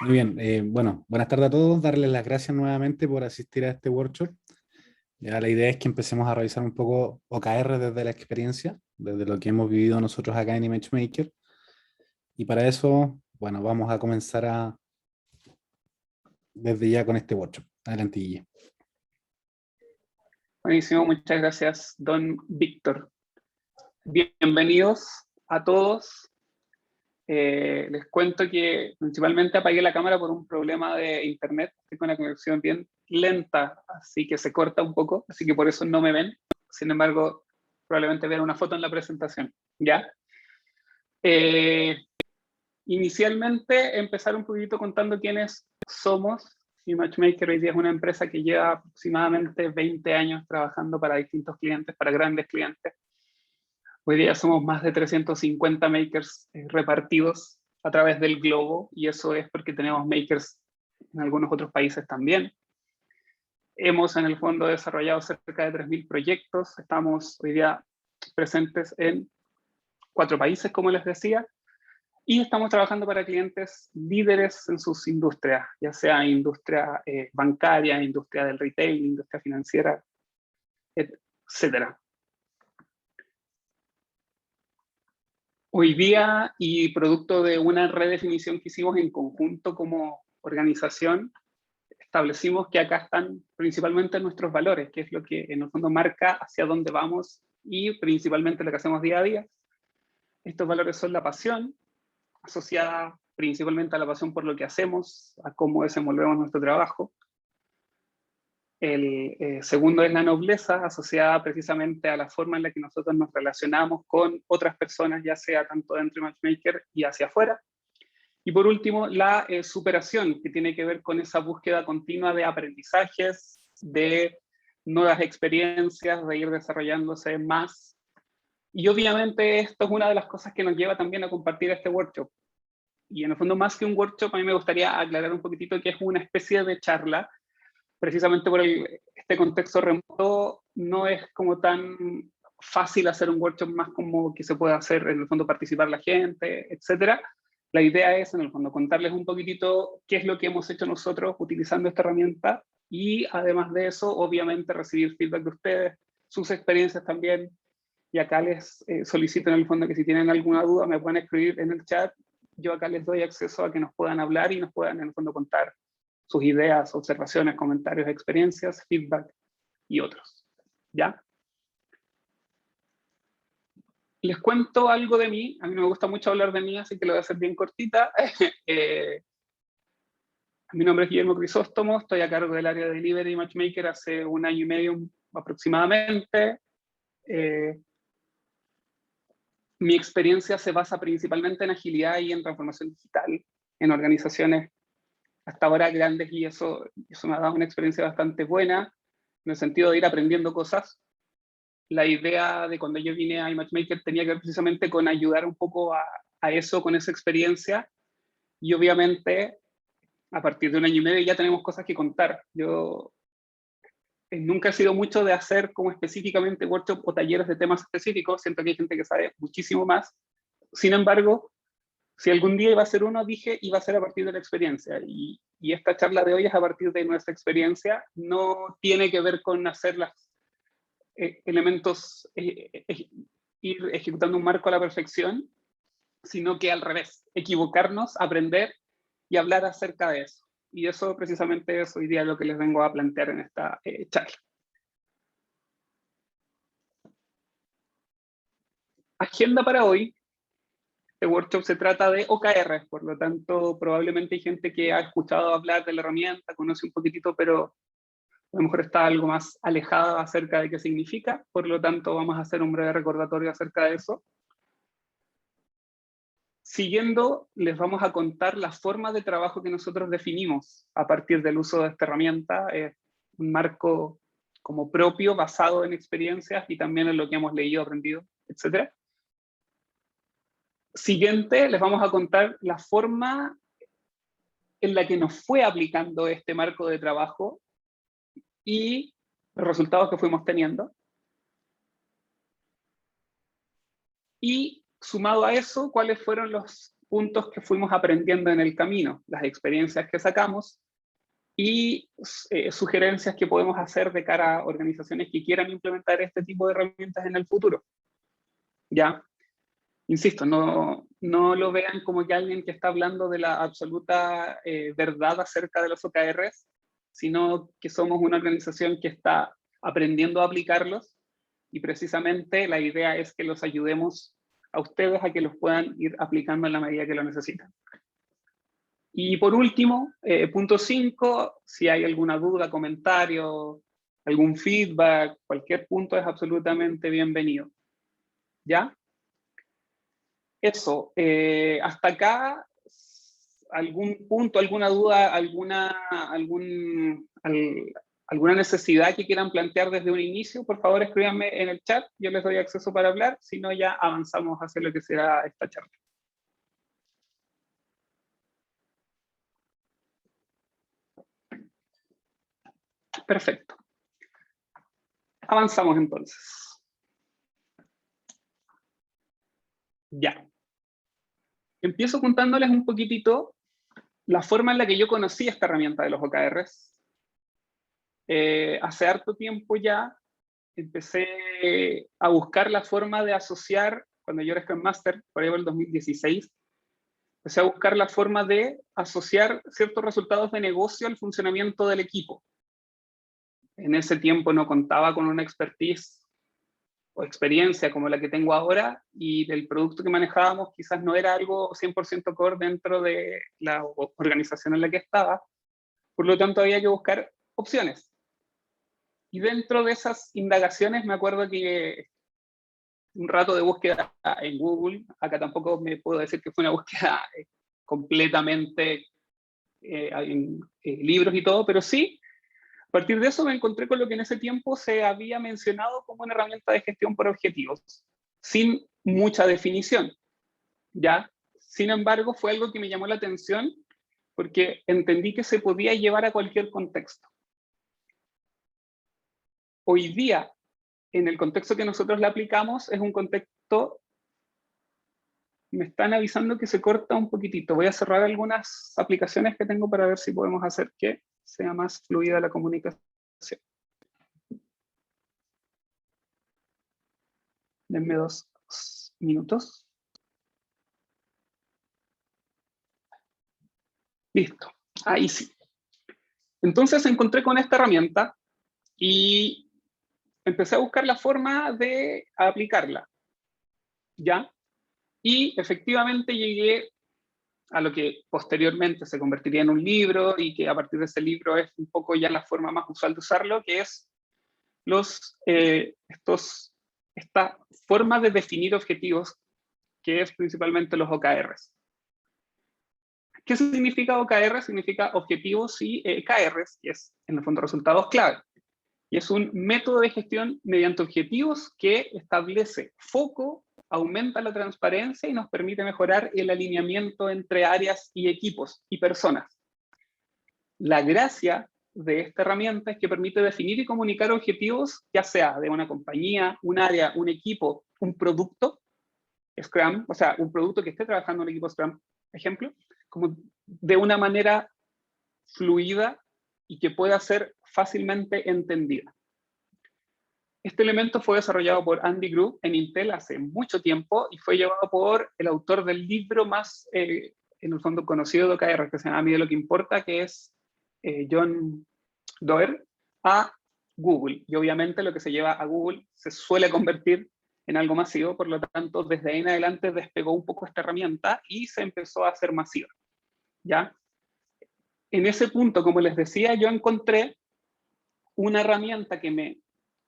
Muy bien, bueno, buenas tardes a todos, darles las gracias nuevamente por asistir a este workshop. Ya la idea es que empecemos a revisar un poco OKR desde la experiencia, desde lo que hemos vivido nosotros acá en ImageMaker. Y para eso, bueno, vamos a comenzar desde ya con este workshop. Adelante, Guille. Buenísimo, muchas gracias, don Víctor. Bienvenidos a todos. Les cuento que principalmente apagué la cámara por un problema de internet. Estoy con la conexión bien lenta, así que se corta un poco, así que por eso no me ven. Sin embargo, probablemente vean una foto en la presentación. ¿Ya? Inicialmente, empezar un poquito contando quiénes somos. ImageMaker hoy día es una empresa que lleva aproximadamente 20 años trabajando para distintos clientes, para grandes clientes. Hoy día somos más de 350 makers repartidos a través del globo, y eso es porque tenemos makers en algunos otros países también. Hemos en el fondo desarrollado cerca de 3.000 proyectos. Estamos hoy día presentes en 4 países, como les decía, y estamos trabajando para clientes líderes en sus industrias, ya sea industria bancaria, industria del retail, industria financiera, etcétera. Hoy día, y producto de una redefinición que hicimos en conjunto como organización, establecimos que acá están principalmente nuestros valores, que es lo que en el fondo marca hacia dónde vamos y principalmente lo que hacemos día a día. Estos valores son la pasión, asociada principalmente a la pasión por lo que hacemos, a cómo desenvolvemos nuestro trabajo. El segundo es la nobleza, asociada precisamente a la forma en la que nosotros nos relacionamos con otras personas, ya sea tanto dentro de Matchmaker y hacia afuera. Y por último, la superación, que tiene que ver con esa búsqueda continua de aprendizajes, de nuevas experiencias, de ir desarrollándose más. Y obviamente esto es una de las cosas que nos lleva también a compartir este workshop. Y en el fondo, más que un workshop, a mí me gustaría aclarar un poquitito que es una especie de charla, precisamente por este contexto remoto. No es como tan fácil hacer un workshop más como que se puede hacer, en el fondo participar la gente, etcétera. La idea es, en el fondo, contarles un poquitito qué es lo que hemos hecho nosotros utilizando esta herramienta, y además de eso, obviamente, recibir feedback de ustedes, sus experiencias también. Y acá les solicito en el fondo que si tienen alguna duda me pueden escribir en el chat. Yo acá les doy acceso a que nos puedan hablar y nos puedan en el fondo contar sus ideas, observaciones, comentarios, experiencias, feedback y otros. ¿Ya? Les cuento algo de mí. A mí me gusta mucho hablar de mí, así que lo voy a hacer bien cortita. Mi nombre es Guillermo Crisóstomo, estoy a cargo del área de Delivery y Matchmaker hace 1 año y medio aproximadamente. Mi experiencia se basa principalmente en agilidad y en transformación digital, en organizaciones hasta ahora grandes, y eso me ha dado una experiencia bastante buena, en el sentido de ir aprendiendo cosas. La idea de cuando yo vine a iMatchmaker tenía que ver precisamente con ayudar un poco a eso, con esa experiencia, y obviamente a partir de 1 año y medio ya tenemos cosas que contar. Yo nunca he sido mucho de hacer como específicamente workshops o talleres de temas específicos, siento que hay gente que sabe muchísimo más. Sin embargo, si algún día iba a ser uno, dije, iba a ser a partir de la experiencia. Y esta charla de hoy es a partir de nuestra experiencia. No tiene que ver con hacer los elementos, ir ejecutando un marco a la perfección, sino que al revés, equivocarnos, aprender y hablar acerca de eso. Y eso precisamente es hoy día lo que les vengo a plantear en esta charla. Agenda para hoy. Este workshop se trata de OKR, por lo tanto probablemente hay gente que ha escuchado hablar de la herramienta, conoce un poquitito, pero a lo mejor está algo más alejada acerca de qué significa. Por lo tanto vamos a hacer un breve recordatorio acerca de eso. Siguiendo, les vamos a contar la forma de trabajo que nosotros definimos a partir del uso de esta herramienta, un marco como propio, basado en experiencias y también en lo que hemos leído, aprendido, etc. Siguiente, les vamos a contar la forma en la que nos fue aplicando este marco de trabajo y los resultados que fuimos teniendo. Y sumado a eso, cuáles fueron los puntos que fuimos aprendiendo en el camino, las experiencias que sacamos y sugerencias que podemos hacer de cara a organizaciones que quieran implementar este tipo de herramientas en el futuro. ¿Ya? Insisto, no lo vean como que alguien que está hablando de la absoluta verdad acerca de los OKRs, sino que somos una organización que está aprendiendo a aplicarlos y precisamente la idea es que los ayudemos a ustedes a que los puedan ir aplicando en la medida que lo necesitan. Y por último, punto 5, si hay alguna duda, comentario, algún feedback, cualquier punto es absolutamente bienvenido. ¿Ya? Eso, hasta acá, algún punto, alguna duda, alguna necesidad que quieran plantear desde un inicio, por favor escríbanme en el chat, yo les doy acceso para hablar, si no ya avanzamos hacia lo que será esta charla. Perfecto. Avanzamos entonces. Ya. Empiezo contándoles un poquitito la forma en la que yo conocí esta herramienta de los OKRs. Hace harto tiempo ya empecé a buscar la forma de asociar, cuando yo era Scrum Master, por ahí por el 2016, empecé a buscar la forma de asociar ciertos resultados de negocio al funcionamiento del equipo. En ese tiempo no contaba con una expertise o experiencia como la que tengo ahora, y el producto que manejábamos quizás no era algo 100% core dentro de la organización en la que estaba, por lo tanto había que buscar opciones. Y dentro de esas indagaciones me acuerdo que un rato de búsqueda en Google, acá tampoco me puedo decir que fue una búsqueda completamente en libros y todo, pero sí, a partir de eso me encontré con lo que en ese tiempo se había mencionado como una herramienta de gestión por objetivos, sin mucha definición, ¿ya? Sin embargo, fue algo que me llamó la atención porque entendí que se podía llevar a cualquier contexto. Hoy día, en el contexto que nosotros la aplicamos, es un contexto... Me están avisando que se corta un poquitito. Voy a cerrar algunas aplicaciones que tengo para ver si podemos hacer que sea más fluida la comunicación. Denme 2 minutos. Listo, ahí sí. Entonces encontré con esta herramienta y empecé a buscar la forma de aplicarla, ¿ya? Y efectivamente llegué a lo que posteriormente se convertiría en un libro y que a partir de ese libro es un poco ya la forma más usual de usarlo, que es esta forma de definir objetivos, que es principalmente los OKRs. ¿Qué significa OKR? Significa objetivos y KRs, que es en el fondo resultados clave. Y es un método de gestión mediante objetivos que establece foco, aumenta la transparencia y nos permite mejorar el alineamiento entre áreas y equipos y personas. La gracia de esta herramienta es que permite definir y comunicar objetivos, ya sea de una compañía, un área, un equipo, un producto, Scrum, o sea, un producto que esté trabajando en un equipo Scrum, ejemplo, como de una manera fluida y que pueda ser fácilmente entendida. Este elemento fue desarrollado por Andy Grove en Intel hace mucho tiempo y fue llevado por el autor del libro más, en el fondo, conocido de OKR, que se llama A mí de lo que importa, que es John Doerr, a Google. Y obviamente lo que se lleva a Google se suele convertir en algo masivo, por lo tanto, desde ahí en adelante despegó un poco esta herramienta y se empezó a hacer masiva, ¿ya? En ese punto, como les decía, yo encontré una herramienta que me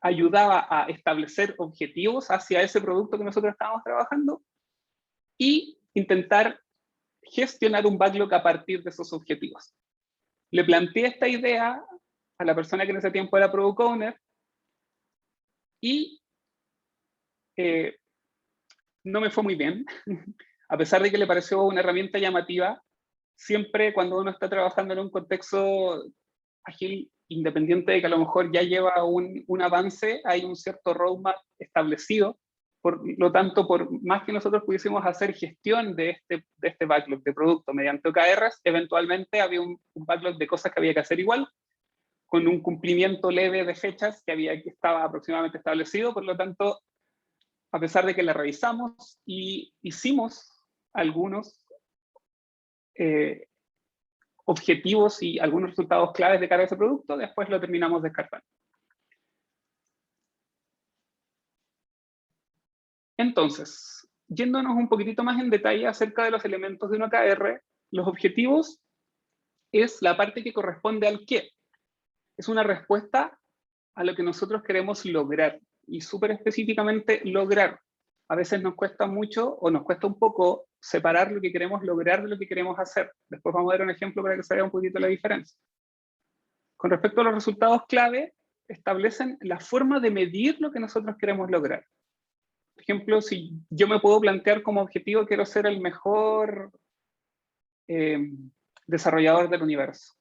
ayudaba a establecer objetivos hacia ese producto que nosotros estábamos trabajando y intentar gestionar un backlog a partir de esos objetivos. Le planteé esta idea a la persona que en ese tiempo era Product Owner y no me fue muy bien. A pesar de que le pareció una herramienta llamativa, siempre cuando uno está trabajando en un contexto ágil, independiente de que a lo mejor ya lleva un avance, hay un cierto roadmap establecido Por lo tanto, por más que nosotros pudiésemos hacer gestión de este backlog de producto mediante OKRs, eventualmente había un backlog de cosas que había que hacer igual, con un cumplimiento leve de fechas que estaba aproximadamente establecido. Por lo tanto, a pesar de que la revisamos y hicimos algunos objetivos y algunos resultados claves de cara a ese producto, después lo terminamos descartando. Entonces, yéndonos un poquitito más en detalle acerca de los elementos de un OKR, los objetivos es la parte que corresponde al qué. Es una respuesta a lo que nosotros queremos lograr, y súper específicamente lograr. A veces nos cuesta mucho o nos cuesta un poco separar lo que queremos lograr de lo que queremos hacer. Después vamos a ver un ejemplo para que se vea un poquito la diferencia. Con respecto a los resultados clave, establecen la forma de medir lo que nosotros queremos lograr. Por ejemplo, si yo me puedo plantear como objetivo, quiero ser el mejor desarrollador del universo.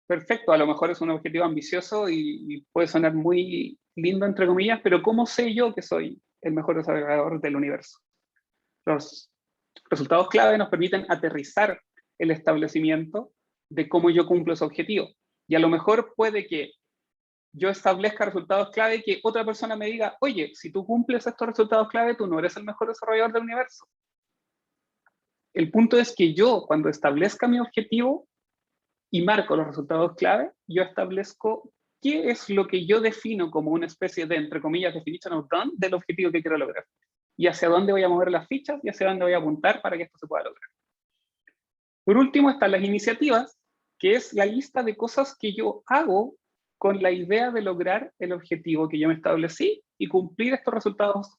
Perfecto, a lo mejor es un objetivo ambicioso y puede sonar muy lindo, entre comillas, pero ¿cómo sé yo que soy el mejor desarrollador del universo? Los resultados clave nos permiten aterrizar el establecimiento de cómo yo cumplo ese objetivo. Y a lo mejor puede que yo establezca resultados clave y que otra persona me diga, oye, si tú cumples estos resultados clave, tú no eres el mejor desarrollador del universo. El punto es que yo, cuando establezca mi objetivo y marco los resultados clave, yo establezco qué es lo que yo defino como una especie de, entre comillas, definition of done del objetivo que quiero lograr. Y hacia dónde voy a mover las fichas y hacia dónde voy a apuntar para que esto se pueda lograr. Por último están las iniciativas, que es la lista de cosas que yo hago con la idea de lograr el objetivo que yo me establecí y cumplir estos resultados,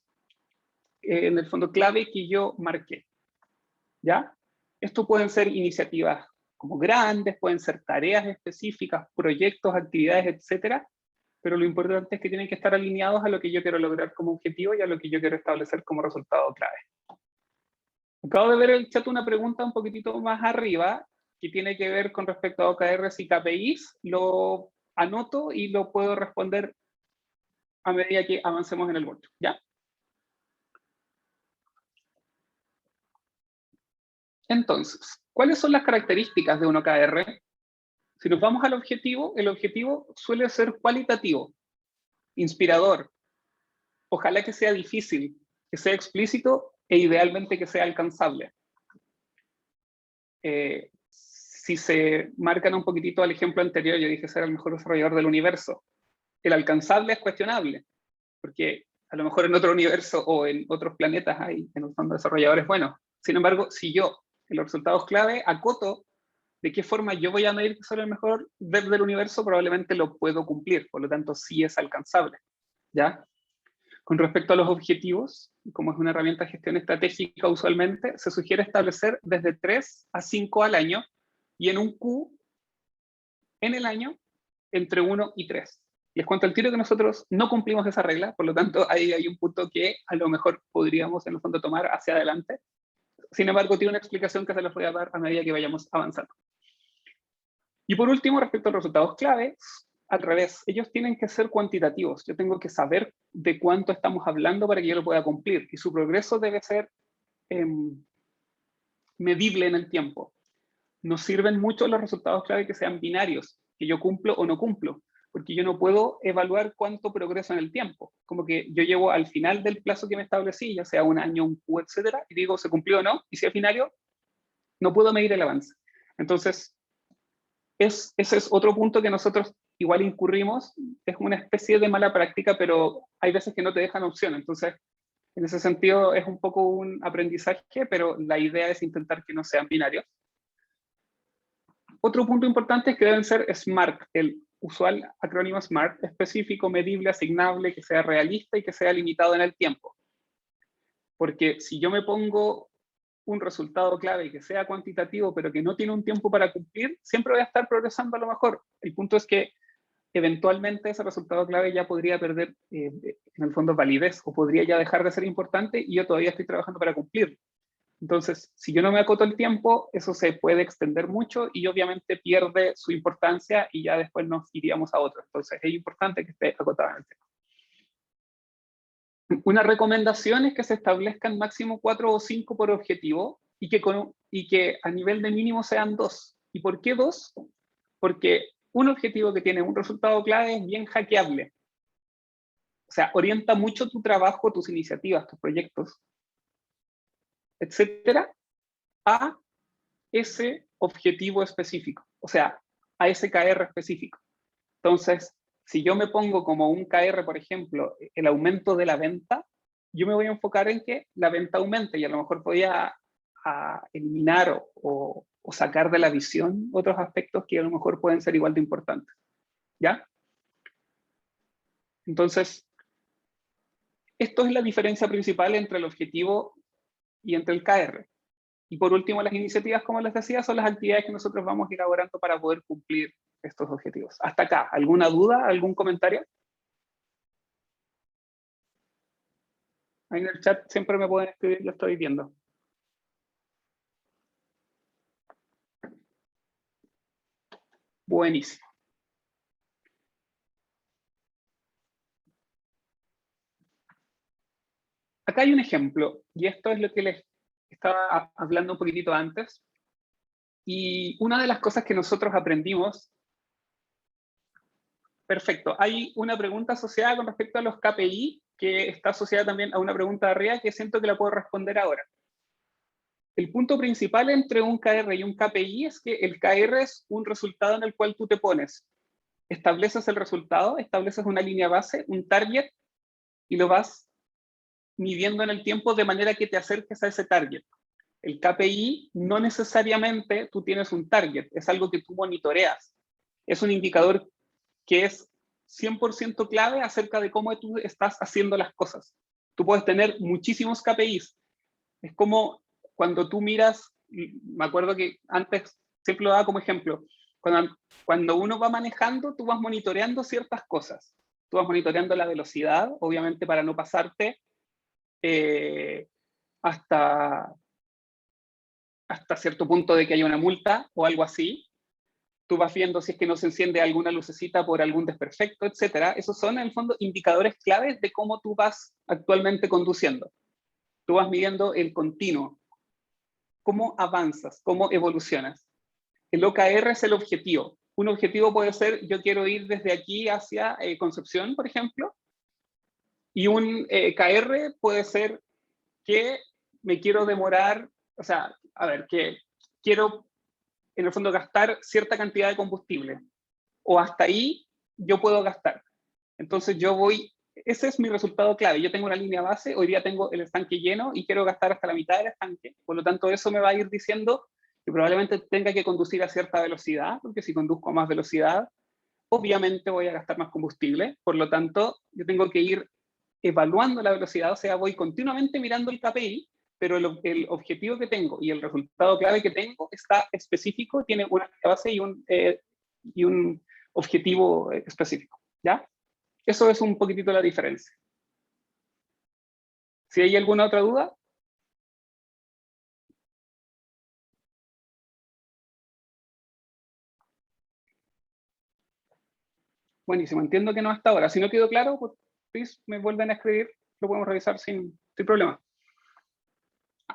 en el fondo, clave que yo marqué. ¿Ya? Esto pueden ser iniciativas como grandes, pueden ser tareas específicas, proyectos, actividades, etcétera, pero lo importante es que tienen que estar alineados a lo que yo quiero lograr como objetivo y a lo que yo quiero establecer como resultado clave. Acabo de ver el chat una pregunta un poquitito más arriba, que tiene que ver con respecto a OKRs y KPIs. Lo anoto y lo puedo responder a medida que avancemos en el workshop, ¿ya? Entonces, ¿cuáles son las características de un OKR? Si nos vamos al objetivo, el objetivo suele ser cualitativo, inspirador, ojalá que sea difícil, que sea explícito e idealmente que sea alcanzable. Si se marcan un poquitito al ejemplo anterior, yo dije ser el mejor desarrollador del universo. El alcanzable es cuestionable, porque a lo mejor en otro universo o en otros planetas hay en un fondo desarrolladores buenos. Sin embargo, si yo en los resultados clave acoto de qué forma yo voy a medir que soy el mejor dev del universo, probablemente lo puedo cumplir, por lo tanto sí es alcanzable, ¿ya? Con respecto a los objetivos, como es una herramienta de gestión estratégica usualmente, se sugiere establecer desde 3 a 5 al año, y en un Q, en el año, entre 1 y 3. Les cuento al tiro que nosotros no cumplimos esa regla, por lo tanto ahí hay un punto que a lo mejor podríamos en el fondo tomar hacia adelante. Sin embargo, tiene una explicación que se les voy a dar a medida que vayamos avanzando. Y por último, respecto a los resultados clave, al revés, ellos tienen que ser cuantitativos. Yo tengo que saber de cuánto estamos hablando para que yo lo pueda cumplir, y su progreso debe ser medible en el tiempo. Nos sirven mucho los resultados clave que sean binarios, que yo cumplo o no cumplo, porque yo no puedo evaluar cuánto progreso en el tiempo. Como que yo llego al final del plazo que me establecí, ya sea un año, un Q, etcétera, y digo, ¿se cumplió o no? Y si es binario, no puedo medir el avance. Entonces, ese es otro punto que nosotros igual incurrimos. Es una especie de mala práctica, pero hay veces que no te dejan opción. Entonces, en ese sentido, es un poco un aprendizaje, pero la idea es intentar que no sean binarios. Otro punto importante es que deben ser SMART, el usual acrónimo SMART, específico, medible, asignable, que sea realista y que sea limitado en el tiempo. Porque si yo me pongo un resultado clave y que sea cuantitativo, pero que no tiene un tiempo para cumplir, siempre voy a estar progresando a lo mejor. El punto es que eventualmente ese resultado clave ya podría perder, en el fondo, validez, o podría ya dejar de ser importante y yo todavía estoy trabajando para cumplirlo. Entonces, si yo no me acoto el tiempo, eso se puede extender mucho y obviamente pierde su importancia y ya después nos iríamos a otro. Entonces, es importante que esté acotado en el tiempo. Una recomendación es que se establezcan máximo 4 o 5 por objetivo y que a nivel de mínimo sean 2. ¿Y por qué 2? Porque un objetivo que tiene un resultado clave es bien hackeable. O sea, orienta mucho tu trabajo, tus iniciativas, tus proyectos, etcétera, a ese objetivo específico. O sea, a ese KR específico. Entonces, si yo me pongo como un KR, por ejemplo, el aumento de la venta, yo me voy a enfocar en que la venta aumente y a lo mejor voy a eliminar o sacar de la visión otros aspectos que a lo mejor pueden ser igual de importantes. ¿Ya? Entonces, esto es la diferencia principal entre el objetivo y entre el KR. Y por último, las iniciativas, como les decía, son las actividades que nosotros vamos elaborando para poder cumplir estos objetivos. Hasta acá, ¿alguna duda, algún comentario? Ahí en el chat siempre me pueden escribir, lo estoy viendo. Buenísimo. Acá hay un ejemplo, y esto es lo que les estaba hablando un poquitito antes. Y una de las cosas que nosotros aprendimos, perfecto, hay una pregunta asociada con respecto a los KPI, que está asociada también a una pregunta de arriba, que siento que la puedo responder ahora. El punto principal entre un KR y un KPI es que el KR es un resultado en el cual tú te pones. Estableces el resultado, estableces una línea base, un target, y lo vas midiendo en el tiempo de manera que te acerques a ese target. El KPI no necesariamente tú tienes un target, es algo que tú monitoreas. Es un indicador que es 100% clave acerca de cómo tú estás haciendo las cosas. Tú puedes tener muchísimos KPIs. Es como cuando tú miras, me acuerdo que antes siempre lo daba como ejemplo, cuando uno va manejando, tú vas monitoreando ciertas cosas. Tú vas monitoreando la velocidad, obviamente para no pasarte hasta cierto punto de que haya una multa o algo así. Tú vas viendo si es que no se enciende alguna lucecita por algún desperfecto, etcétera. Esos son, en el fondo, indicadores claves de cómo tú vas actualmente conduciendo. Tú vas midiendo el continuo, cómo avanzas, cómo evolucionas. El OKR es el objetivo. Un objetivo puede ser, yo quiero ir desde aquí hacia Concepción, por ejemplo, y un KR puede ser que me quiero demorar, o sea, a ver, que quiero en el fondo gastar cierta cantidad de combustible, o hasta ahí yo puedo gastar. Entonces yo voy, ese es mi resultado clave. Yo tengo una línea base, hoy día tengo el estanque lleno y quiero gastar hasta la mitad del estanque, por lo tanto eso me va a ir diciendo que probablemente tenga que conducir a cierta velocidad, porque si conduzco a más velocidad, obviamente voy a gastar más combustible, por lo tanto yo tengo que ir evaluando la velocidad, o sea, voy continuamente mirando el KPI, pero el objetivo que tengo y el resultado clave que tengo está específico, tiene una base y un objetivo específico, ¿ya? Eso es un poquitito la diferencia. Si hay alguna otra duda. Buenísimo, entiendo que no hasta ahora. Si no quedó claro, pues please, me vuelven a escribir, lo podemos revisar sin problema.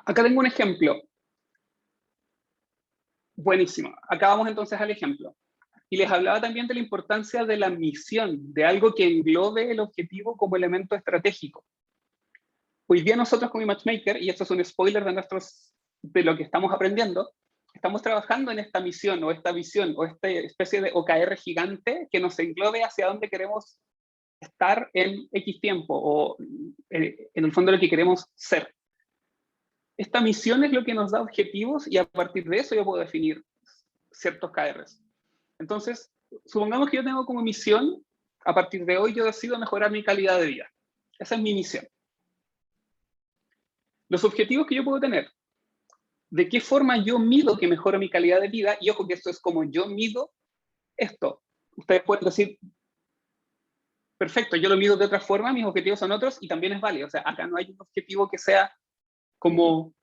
Acá tengo un ejemplo. Buenísimo. Acá vamos entonces al ejemplo. Y les hablaba también de la importancia de la misión, de algo que englobe el objetivo como elemento estratégico. Hoy día nosotros como Matchmaker, y esto es un spoiler de lo que estamos aprendiendo, estamos trabajando en esta misión o esta visión o esta especie de OKR gigante que nos englobe hacia dónde queremos estar en X tiempo o en el fondo lo que queremos ser. Esta misión es lo que nos da objetivos y a partir de eso yo puedo definir ciertos KRs. Entonces, supongamos que yo tengo como misión, a partir de hoy yo decido mejorar mi calidad de vida. Esa es mi misión. Los objetivos que yo puedo tener, de qué forma yo mido que mejoro mi calidad de vida, y ojo que esto es como yo mido esto. Ustedes pueden decir, perfecto, yo lo mido de otra forma, mis objetivos son otros, y también es válido. O sea, acá no hay un objetivo que sea como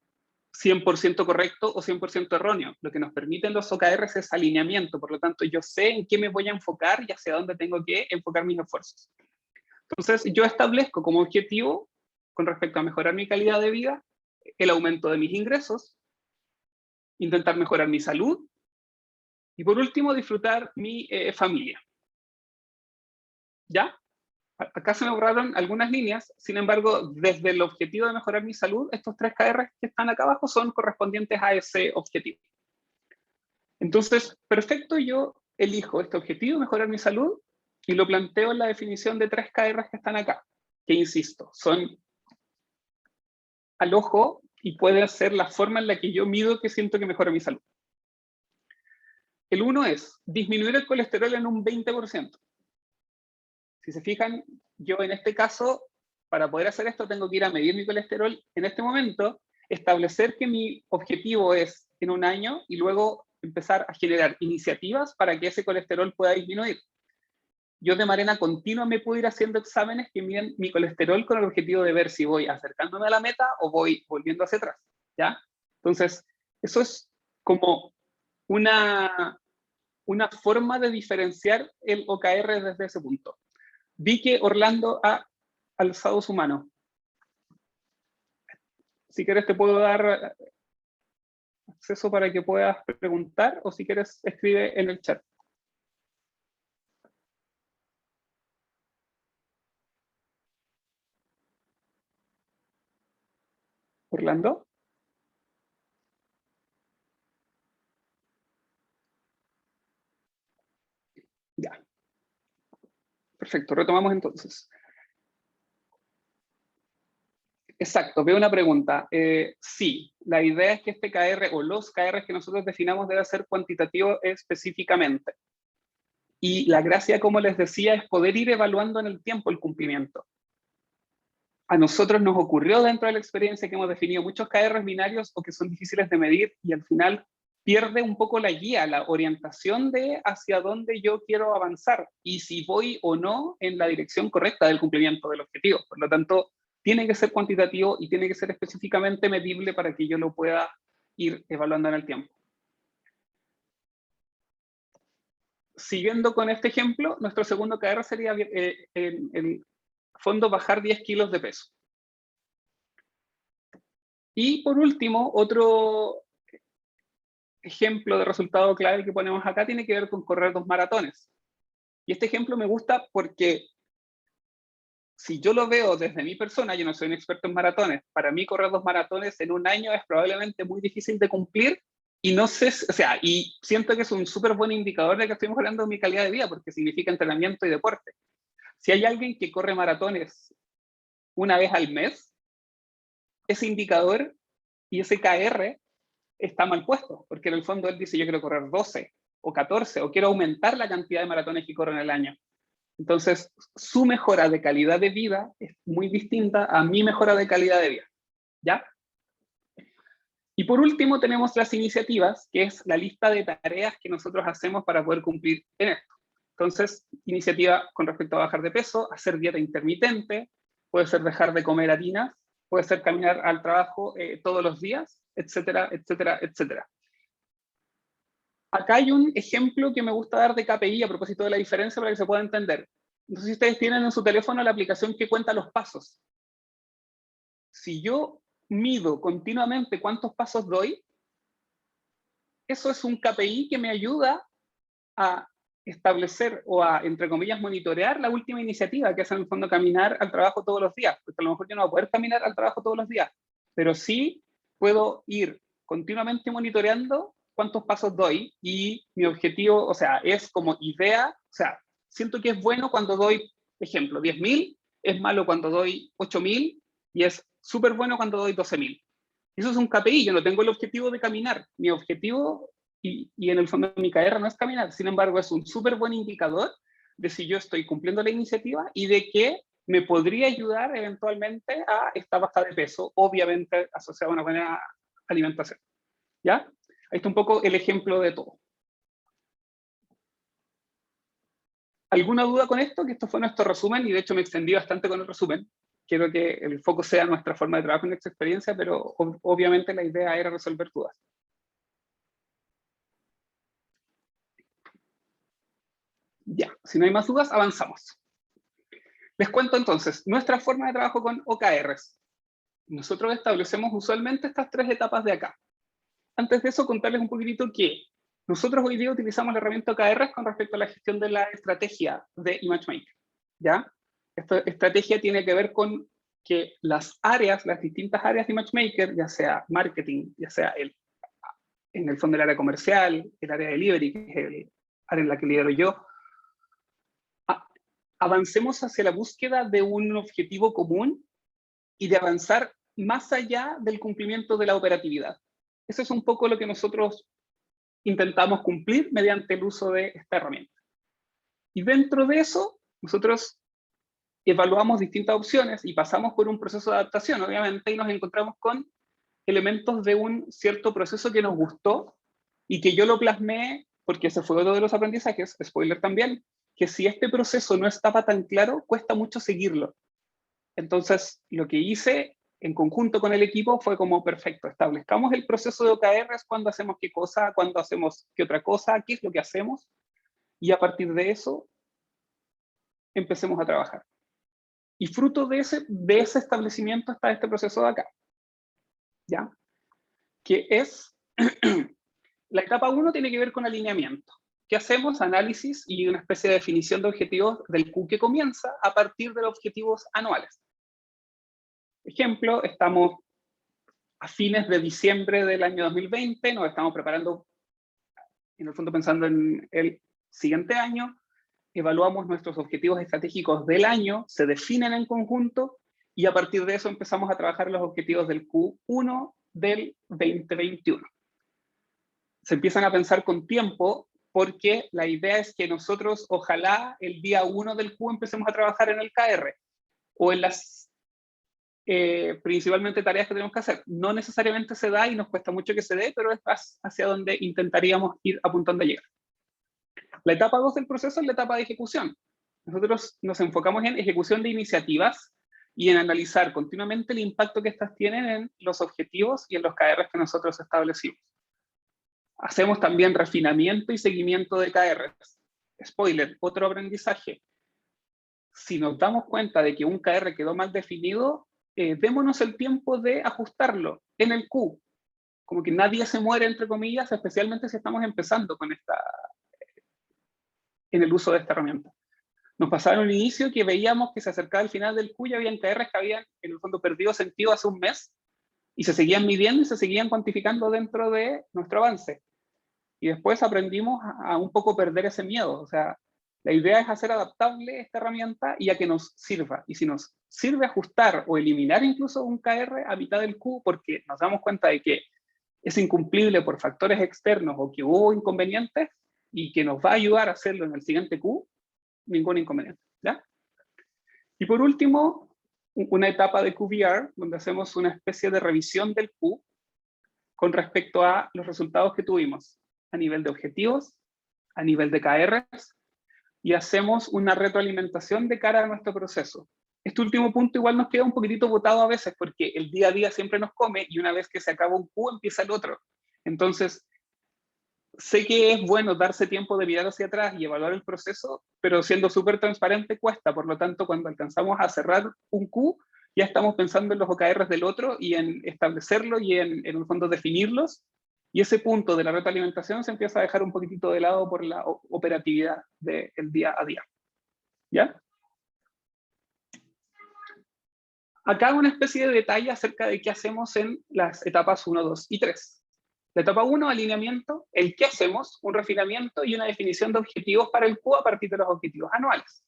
100% correcto o 100% erróneo. Lo que nos permiten los OKRs es alineamiento, por lo tanto yo sé en qué me voy a enfocar y hacia dónde tengo que enfocar mis esfuerzos. Entonces yo establezco como objetivo con respecto a mejorar mi calidad de vida, el aumento de mis ingresos, intentar mejorar mi salud, y por último, disfrutar mi familia. ¿Ya? Acá se me borraron algunas líneas, sin embargo, desde el objetivo de mejorar mi salud, estos 3 KR que están acá abajo son correspondientes a ese objetivo. Entonces, perfecto, yo elijo este objetivo, mejorar mi salud, y lo planteo en la definición de 3 KR que están acá, que insisto, son al ojo y puede ser la forma en la que yo mido que siento que mejora mi salud. El 1 es disminuir el colesterol en un 20%. Si se fijan, yo en este caso, para poder hacer esto, tengo que ir a medir mi colesterol en este momento, establecer que mi objetivo es en un año y luego empezar a generar iniciativas para que ese colesterol pueda disminuir. Yo de manera continua me puedo ir haciendo exámenes que miden mi colesterol con el objetivo de ver si voy acercándome a la meta o voy volviendo hacia atrás, ¿ya? Entonces, eso es como una forma de diferenciar el OKR desde ese punto. Vi que Orlando ha alzado su mano. Si quieres te puedo dar acceso para que puedas preguntar, o si quieres escribe en el chat. Orlando. Ya. Perfecto, retomamos entonces. Exacto, veo una pregunta. Sí, la idea es que este KR o los KR que nosotros definamos debe ser cuantitativo específicamente. Y la gracia, como les decía, es poder ir evaluando en el tiempo el cumplimiento. A nosotros nos ocurrió dentro de la experiencia que hemos definido muchos KRs binarios o que son difíciles de medir y al final pierde un poco la guía, la orientación de hacia dónde yo quiero avanzar y si voy o no en la dirección correcta del cumplimiento del objetivo. Por lo tanto, tiene que ser cuantitativo y tiene que ser específicamente medible para que yo lo pueda ir evaluando en el tiempo. Siguiendo con este ejemplo, nuestro segundo KR sería el fondo bajar 10 kilos de peso. Y por último, otro ejemplo de resultado clave que ponemos acá tiene que ver con correr 2 maratones. Y este ejemplo me gusta porque si yo lo veo desde mi persona, yo no soy un experto en maratones, para mí correr 2 maratones en un año es probablemente muy difícil de cumplir y no sé, o sea, y siento que es un súper buen indicador de que estoy mejorando mi calidad de vida porque significa entrenamiento y deporte. Si hay alguien que corre maratones una vez al mes, ese indicador y ese KR está mal puesto, porque en el fondo él dice yo quiero correr 12 o 14 o quiero aumentar la cantidad de maratones que corro en el año. Entonces, su mejora de calidad de vida es muy distinta a mi mejora de calidad de vida, ¿ya? Y por último tenemos las iniciativas, que es la lista de tareas que nosotros hacemos para poder cumplir en esto. Entonces, iniciativa con respecto a bajar de peso, hacer dieta intermitente, puede ser dejar de comer harinas, puede ser caminar al trabajo todos los días, etcétera, etcétera, etcétera. Acá hay un ejemplo que me gusta dar de KPI a propósito de la diferencia para que se pueda entender. No sé si ustedes tienen en su teléfono la aplicación que cuenta los pasos. Si yo mido continuamente cuántos pasos doy, eso es un KPI que me ayuda a establecer o a, entre comillas, monitorear la última iniciativa, que es en el fondo caminar al trabajo todos los días, porque a lo mejor yo no voy a poder caminar al trabajo todos los días, pero sí puedo ir continuamente monitoreando cuántos pasos doy y mi objetivo, o sea, es como idea, o sea, siento que es bueno cuando doy, ejemplo, 10.000, es malo cuando doy 8.000 y es súper bueno cuando doy 12.000. Eso es un KPI, yo no tengo el objetivo de caminar, mi objetivo y en el fondo mi KR no es caminar, sin embargo es un súper buen indicador de si yo estoy cumpliendo la iniciativa y de que me podría ayudar eventualmente a esta baja de peso, obviamente asociada a una buena alimentación. ¿Ya? Ahí está un poco el ejemplo de todo. ¿Alguna duda con esto? Que esto fue nuestro resumen y de hecho me extendí bastante con el resumen. Quiero que el foco sea nuestra forma de trabajo y nuestra experiencia, pero obviamente la idea era resolver dudas. Ya, si no hay más dudas, avanzamos. Les cuento entonces nuestra forma de trabajo con OKRs. nosotros establecemos usualmente estas 3 etapas de acá. Antes de eso, contarles un poquitito que nosotros hoy día utilizamos la herramienta OKRs con respecto a la gestión de la estrategia de ImageMaker, ¿ya? Esta estrategia tiene que ver con que las distintas áreas de ImageMaker, ya sea marketing, ya sea en el fondo el área comercial, el área de delivery, que es el área en la que lidero yo, avancemos hacia la búsqueda de un objetivo común y de avanzar más allá del cumplimiento de la operatividad. Eso es un poco lo que nosotros intentamos cumplir mediante el uso de esta herramienta. Y dentro de eso, nosotros evaluamos distintas opciones y pasamos por un proceso de adaptación, obviamente, y nos encontramos con elementos de un cierto proceso que nos gustó y que yo lo plasmé, porque ese fue otro de los aprendizajes, spoiler también, que si este proceso no estaba tan claro, cuesta mucho seguirlo. Entonces, lo que hice en conjunto con el equipo fue como, perfecto, establezcamos el proceso de OKRs, cuándo hacemos qué cosa, cuándo hacemos qué otra cosa, qué es lo que hacemos, y a partir de eso, empecemos a trabajar. Y fruto de ese establecimiento está este proceso de acá, ¿ya? Que es, la etapa 1 tiene que ver con alineamiento. ¿Qué hacemos? Análisis y una especie de definición de objetivos del Q que comienza a partir de los objetivos anuales. Ejemplo, estamos a fines de diciembre del año 2020, nos estamos preparando, en el fondo pensando en el siguiente año, evaluamos nuestros objetivos estratégicos del año, se definen en conjunto, y a partir de eso empezamos a trabajar los objetivos del Q1 del 2021. Se empiezan a pensar con tiempo, porque la idea es que nosotros, ojalá, el día 1 del Q empecemos a trabajar en el KR, o en las principalmente tareas que tenemos que hacer. No necesariamente se da y nos cuesta mucho que se dé, pero es hacia donde intentaríamos ir apuntando a llegar. La etapa 2 del proceso es la etapa de ejecución. Nosotros nos enfocamos en ejecución de iniciativas y en analizar continuamente el impacto que estas tienen en los objetivos y en los KRs que nosotros establecimos. Hacemos también refinamiento y seguimiento de KRs. Spoiler, otro aprendizaje. Si nos damos cuenta de que un KR quedó mal definido, démonos el tiempo de ajustarlo en el Q. Como que nadie se muere, entre comillas, especialmente si estamos empezando con en el uso de esta herramienta. Nos pasaba en un inicio que veíamos que se acercaba al final del Q y habían KRs que habían, en el fondo, perdido sentido hace un mes, y se seguían midiendo y se seguían cuantificando dentro de nuestro avance. Y después aprendimos a un poco perder ese miedo. O sea, la idea es hacer adaptable esta herramienta y a que nos sirva. Y si nos sirve ajustar o eliminar incluso un KR a mitad del Q porque nos damos cuenta de que es incumplible por factores externos o que hubo inconvenientes y que nos va a ayudar a hacerlo en el siguiente Q, ningún inconveniente, ¿ya? Y por último, una etapa de QBR, donde hacemos una especie de revisión del Q con respecto a los resultados que tuvimos a nivel de objetivos, a nivel de KRs, y hacemos una retroalimentación de cara a nuestro proceso. Este último punto igual nos queda un poquitito botado a veces, porque el día a día siempre nos come, y una vez que se acaba un Q, empieza el otro. Entonces, sé que es bueno darse tiempo de mirar hacia atrás y evaluar el proceso, pero siendo súper transparente cuesta. Por lo tanto, cuando alcanzamos a cerrar un Q, ya estamos pensando en los OKRs del otro y en establecerlo y en el fondo definirlos, y ese punto de la retroalimentación se empieza a dejar un poquitito de lado por la operatividad del día a día. ¿Ya? Acá una especie de detalle acerca de qué hacemos en las etapas 1, 2 y 3. La etapa 1, alineamiento, el qué hacemos, un refinamiento y una definición de objetivos para el Q a partir de los objetivos anuales.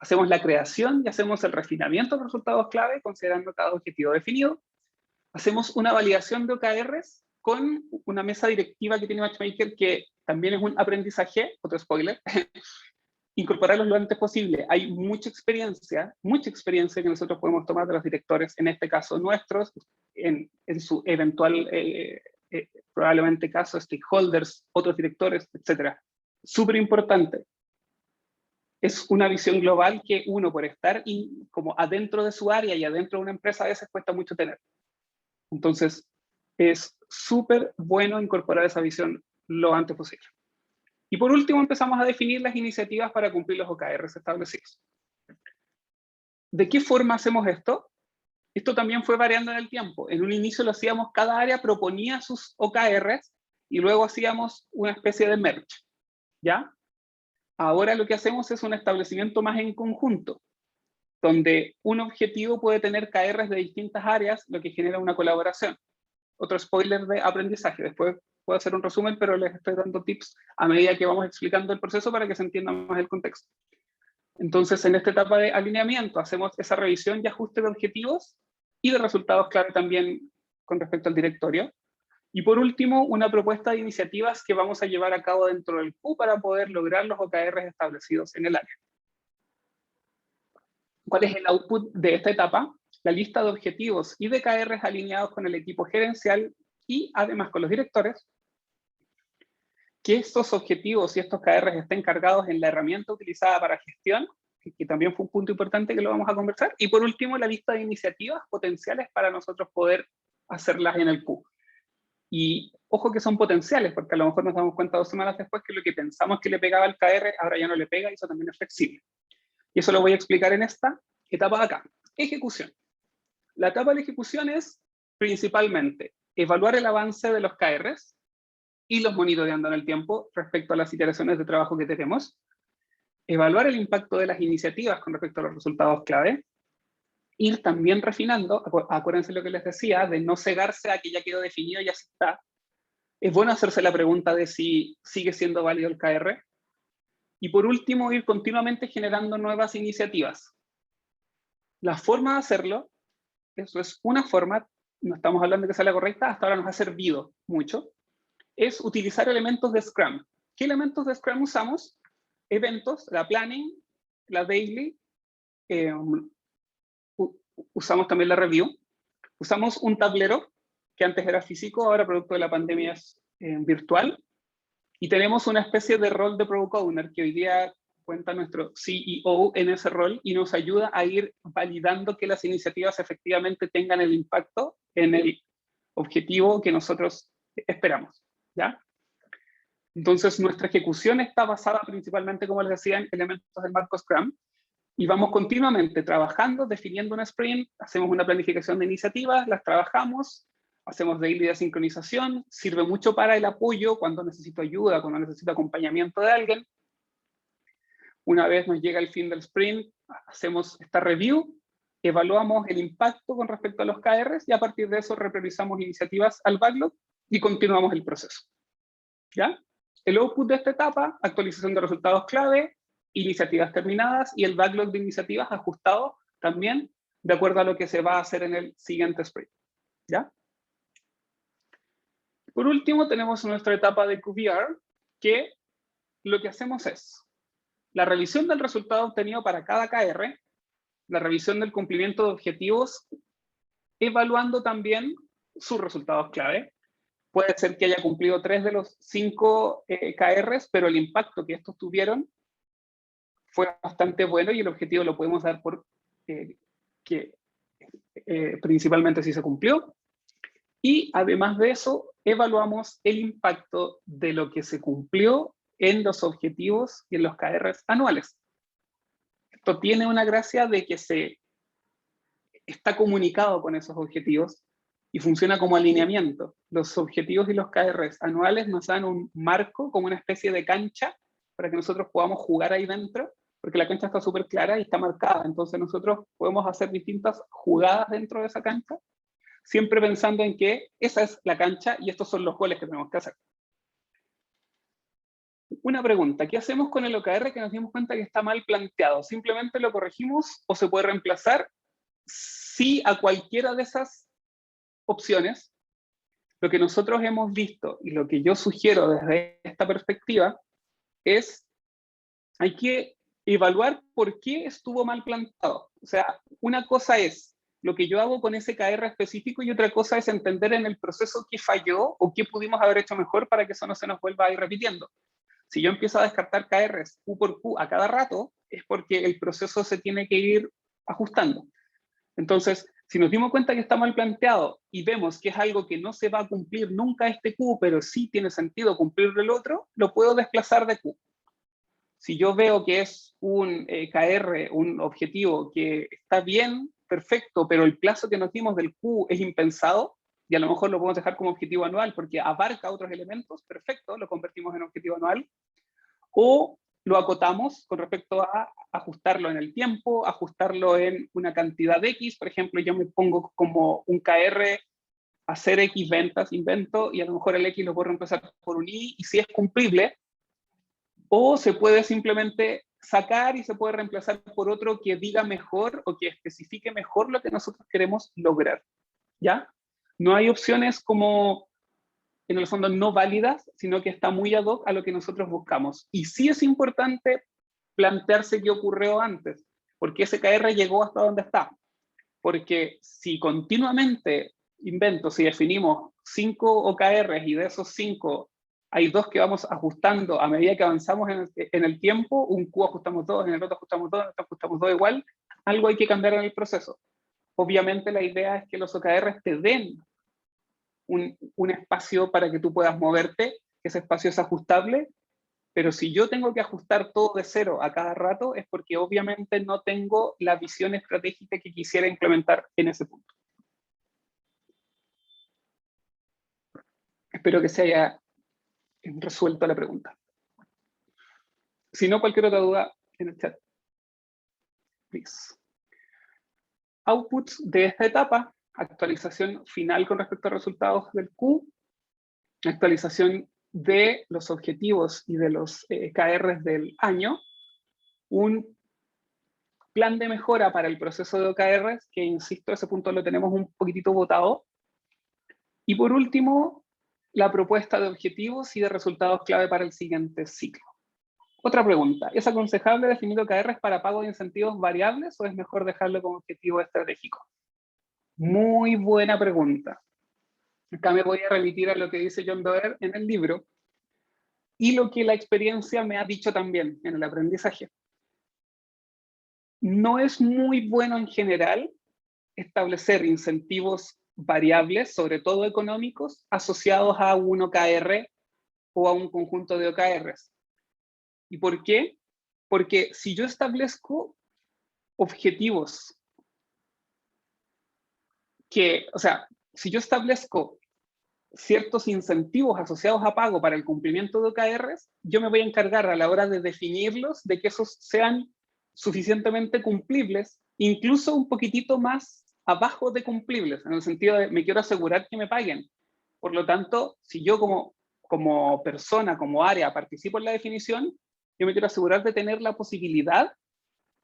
Hacemos la creación y hacemos el refinamiento de resultados clave considerando cada objetivo definido. Hacemos una validación de OKRs con una mesa directiva que tiene Matchmaker, que también es un aprendizaje, otro spoiler, incorporarlos lo antes posible. Hay mucha experiencia que nosotros podemos tomar de los directores, en este caso nuestros, en su eventual, probablemente caso, stakeholders, otros directores, etc. Súper importante. Es una visión global que uno, por estar como adentro de su área y adentro de una empresa, a veces cuesta mucho tener. Entonces, es súper bueno incorporar esa visión lo antes posible. Y por último, empezamos a definir las iniciativas para cumplir los OKRs establecidos. ¿De qué forma hacemos esto? Esto también fue variando en el tiempo. En un inicio lo hacíamos, cada área proponía sus OKRs y luego hacíamos una especie de merge, ¿ya? Ahora lo que hacemos es un establecimiento más en conjunto, donde un objetivo puede tener KRs de distintas áreas, lo que genera una colaboración. Otro spoiler de aprendizaje, después puedo hacer un resumen, pero les estoy dando tips a medida que vamos explicando el proceso para que se entienda más el contexto. Entonces, en esta etapa de alineamiento, hacemos esa revisión y ajuste de objetivos y de resultados clave también con respecto al directorio. Y por último, una propuesta de iniciativas que vamos a llevar a cabo dentro del Q para poder lograr los OKRs establecidos en el área. ¿Cuál es el output de esta etapa? La lista de objetivos y de KRs alineados con el equipo gerencial y además con los directores. Que estos objetivos y estos KRs estén cargados en la herramienta utilizada para gestión, que también fue un punto importante que lo vamos a conversar. Y por último, la lista de iniciativas potenciales para nosotros poder hacerlas en el Q. Y ojo que son potenciales, porque a lo mejor nos damos cuenta 2 semanas después que lo que pensamos que le pegaba al KR, ahora ya no le pega, y eso también es flexible. Y eso lo voy a explicar en esta etapa de acá. Ejecución. La etapa de la ejecución es principalmente evaluar el avance de los KRs y los monitoreando en el tiempo respecto a las iteraciones de trabajo que tenemos. Evaluar el impacto de las iniciativas con respecto a los resultados clave. Ir también refinando, acuérdense lo que les decía, de no cegarse a que ya quedó definido y ya está. Es bueno hacerse la pregunta de si sigue siendo válido el KR. Y por último, ir continuamente generando nuevas iniciativas. La forma de hacerlo, eso es una forma, no estamos hablando de que sea la correcta, hasta ahora nos ha servido mucho, es utilizar elementos de Scrum. ¿Qué elementos de Scrum usamos? Eventos, la planning, la daily, usamos también la review, usamos un tablero, que antes era físico, ahora producto de la pandemia es virtual, y tenemos una especie de rol de Product Owner, que hoy día cuenta nuestro CEO en ese rol, y nos ayuda a ir validando que las iniciativas efectivamente tengan el impacto en el objetivo que nosotros esperamos, ¿ya? Entonces, nuestra ejecución está basada principalmente, como les decía, en elementos del marco Scrum, y vamos continuamente trabajando, definiendo un sprint, hacemos una planificación de iniciativas, las trabajamos, hacemos daily de sincronización, sirve mucho para el apoyo cuando necesito ayuda, cuando necesito acompañamiento de alguien. Una vez nos llega el fin del sprint, hacemos esta review, evaluamos el impacto con respecto a los KRs y a partir de eso repriorizamos iniciativas al backlog y continuamos el proceso. ¿Ya? El output de esta etapa, actualización de resultados clave, iniciativas terminadas y el backlog de iniciativas ajustado también de acuerdo a lo que se va a hacer en el siguiente sprint. ¿Ya? Por último, tenemos nuestra etapa de QBR, que lo que hacemos es la revisión del resultado obtenido para cada KR, la revisión del cumplimiento de objetivos, evaluando también sus resultados clave. Puede ser que haya cumplido 3 de los 5 KRs, pero el impacto que estos tuvieron fue bastante bueno y el objetivo lo podemos dar por que principalmente sí se cumplió. Y además de eso, evaluamos el impacto de lo que se cumplió en los objetivos y en los KRs anuales. Esto tiene una gracia de que se está comunicado con esos objetivos y funciona como alineamiento. Los objetivos y los KRs anuales nos dan un marco, como una especie de cancha, para que nosotros podamos jugar ahí dentro, porque la cancha está súper clara y está marcada. Entonces nosotros podemos hacer distintas jugadas dentro de esa cancha, siempre pensando en que esa es la cancha y estos son los goles que tenemos que hacer. Una pregunta, ¿qué hacemos con el OKR que nos dimos cuenta que está mal planteado? ¿Simplemente lo corregimos o se puede reemplazar? Sí, a cualquiera de esas opciones. Lo que nosotros hemos visto y lo que yo sugiero desde esta perspectiva es hay que evaluar por qué estuvo mal planteado. O sea, una cosa es lo que yo hago con ese KR específico y otra cosa es entender en el proceso qué falló o qué pudimos haber hecho mejor para que eso no se nos vuelva a ir repitiendo. Si yo empiezo a descartar KRs Q por Q a cada rato, es porque el proceso se tiene que ir ajustando. Entonces, si nos dimos cuenta que está mal planteado y vemos que es algo que no se va a cumplir nunca este Q, pero sí tiene sentido cumplirlo el otro, lo puedo desplazar de Q. Si yo veo que es un KR, un objetivo que está bien, perfecto, pero el plazo que nos dimos del Q es impensado, y a lo mejor lo podemos dejar como objetivo anual porque abarca otros elementos, perfecto, lo convertimos en objetivo anual, o lo acotamos con respecto a ajustarlo en el tiempo, ajustarlo en una cantidad de X, por ejemplo, yo me pongo como un KR hacer X ventas, invento, y a lo mejor el X lo puedo reemplazar por un Y, y si es cumplible, o se puede simplemente sacar y se puede reemplazar por otro que diga mejor o que especifique mejor lo que nosotros queremos lograr, ¿ya? No hay opciones como, en el fondo, no válidas, sino que está muy ad hoc a lo que nosotros buscamos. Y sí es importante plantearse qué ocurrió antes, porque ese KR llegó hasta donde está. Porque si continuamente invento, si definimos 5 OKRs y de esos 5 hay 2 que vamos ajustando a medida que avanzamos en el tiempo, un Q ajustamos 2, en el otro ajustamos 2, en el otro ajustamos 2 igual, algo hay que cambiar en el proceso. Obviamente la idea es que los OKRs te den un espacio para que tú puedas moverte, que ese espacio es ajustable, pero si yo tengo que ajustar todo de cero a cada rato, es porque obviamente no tengo la visión estratégica que quisiera implementar en ese punto. Espero que se haya resuelto la pregunta. Si no, cualquier otra duda en el chat. Please. Outputs de esta etapa, actualización final con respecto a resultados del Q, actualización de los objetivos y de los KRs del año, un plan de mejora para el proceso de OKRs, que insisto, ese punto lo tenemos un poquitito botado, y por último, la propuesta de objetivos y de resultados clave para el siguiente ciclo. Otra pregunta, ¿es aconsejable definir OKRs para pago de incentivos variables o es mejor dejarlo como objetivo estratégico? Muy buena pregunta. Acá me voy a remitir a lo que dice John Doerr en el libro y lo que la experiencia me ha dicho también en el aprendizaje. No es muy bueno en general establecer incentivos variables, sobre todo económicos, asociados a un OKR o a un conjunto de OKRs. ¿Y por qué? Porque si yo establezco objetivos si yo establezco ciertos incentivos asociados a pago para el cumplimiento de OKRs, yo me voy a encargar a la hora de definirlos de que esos sean suficientemente cumplibles, incluso un poquitito más abajo de cumplibles, en el sentido de me quiero asegurar que me paguen. Por lo tanto, si yo como persona, como área, participo en la definición, yo me quiero asegurar de tener la posibilidad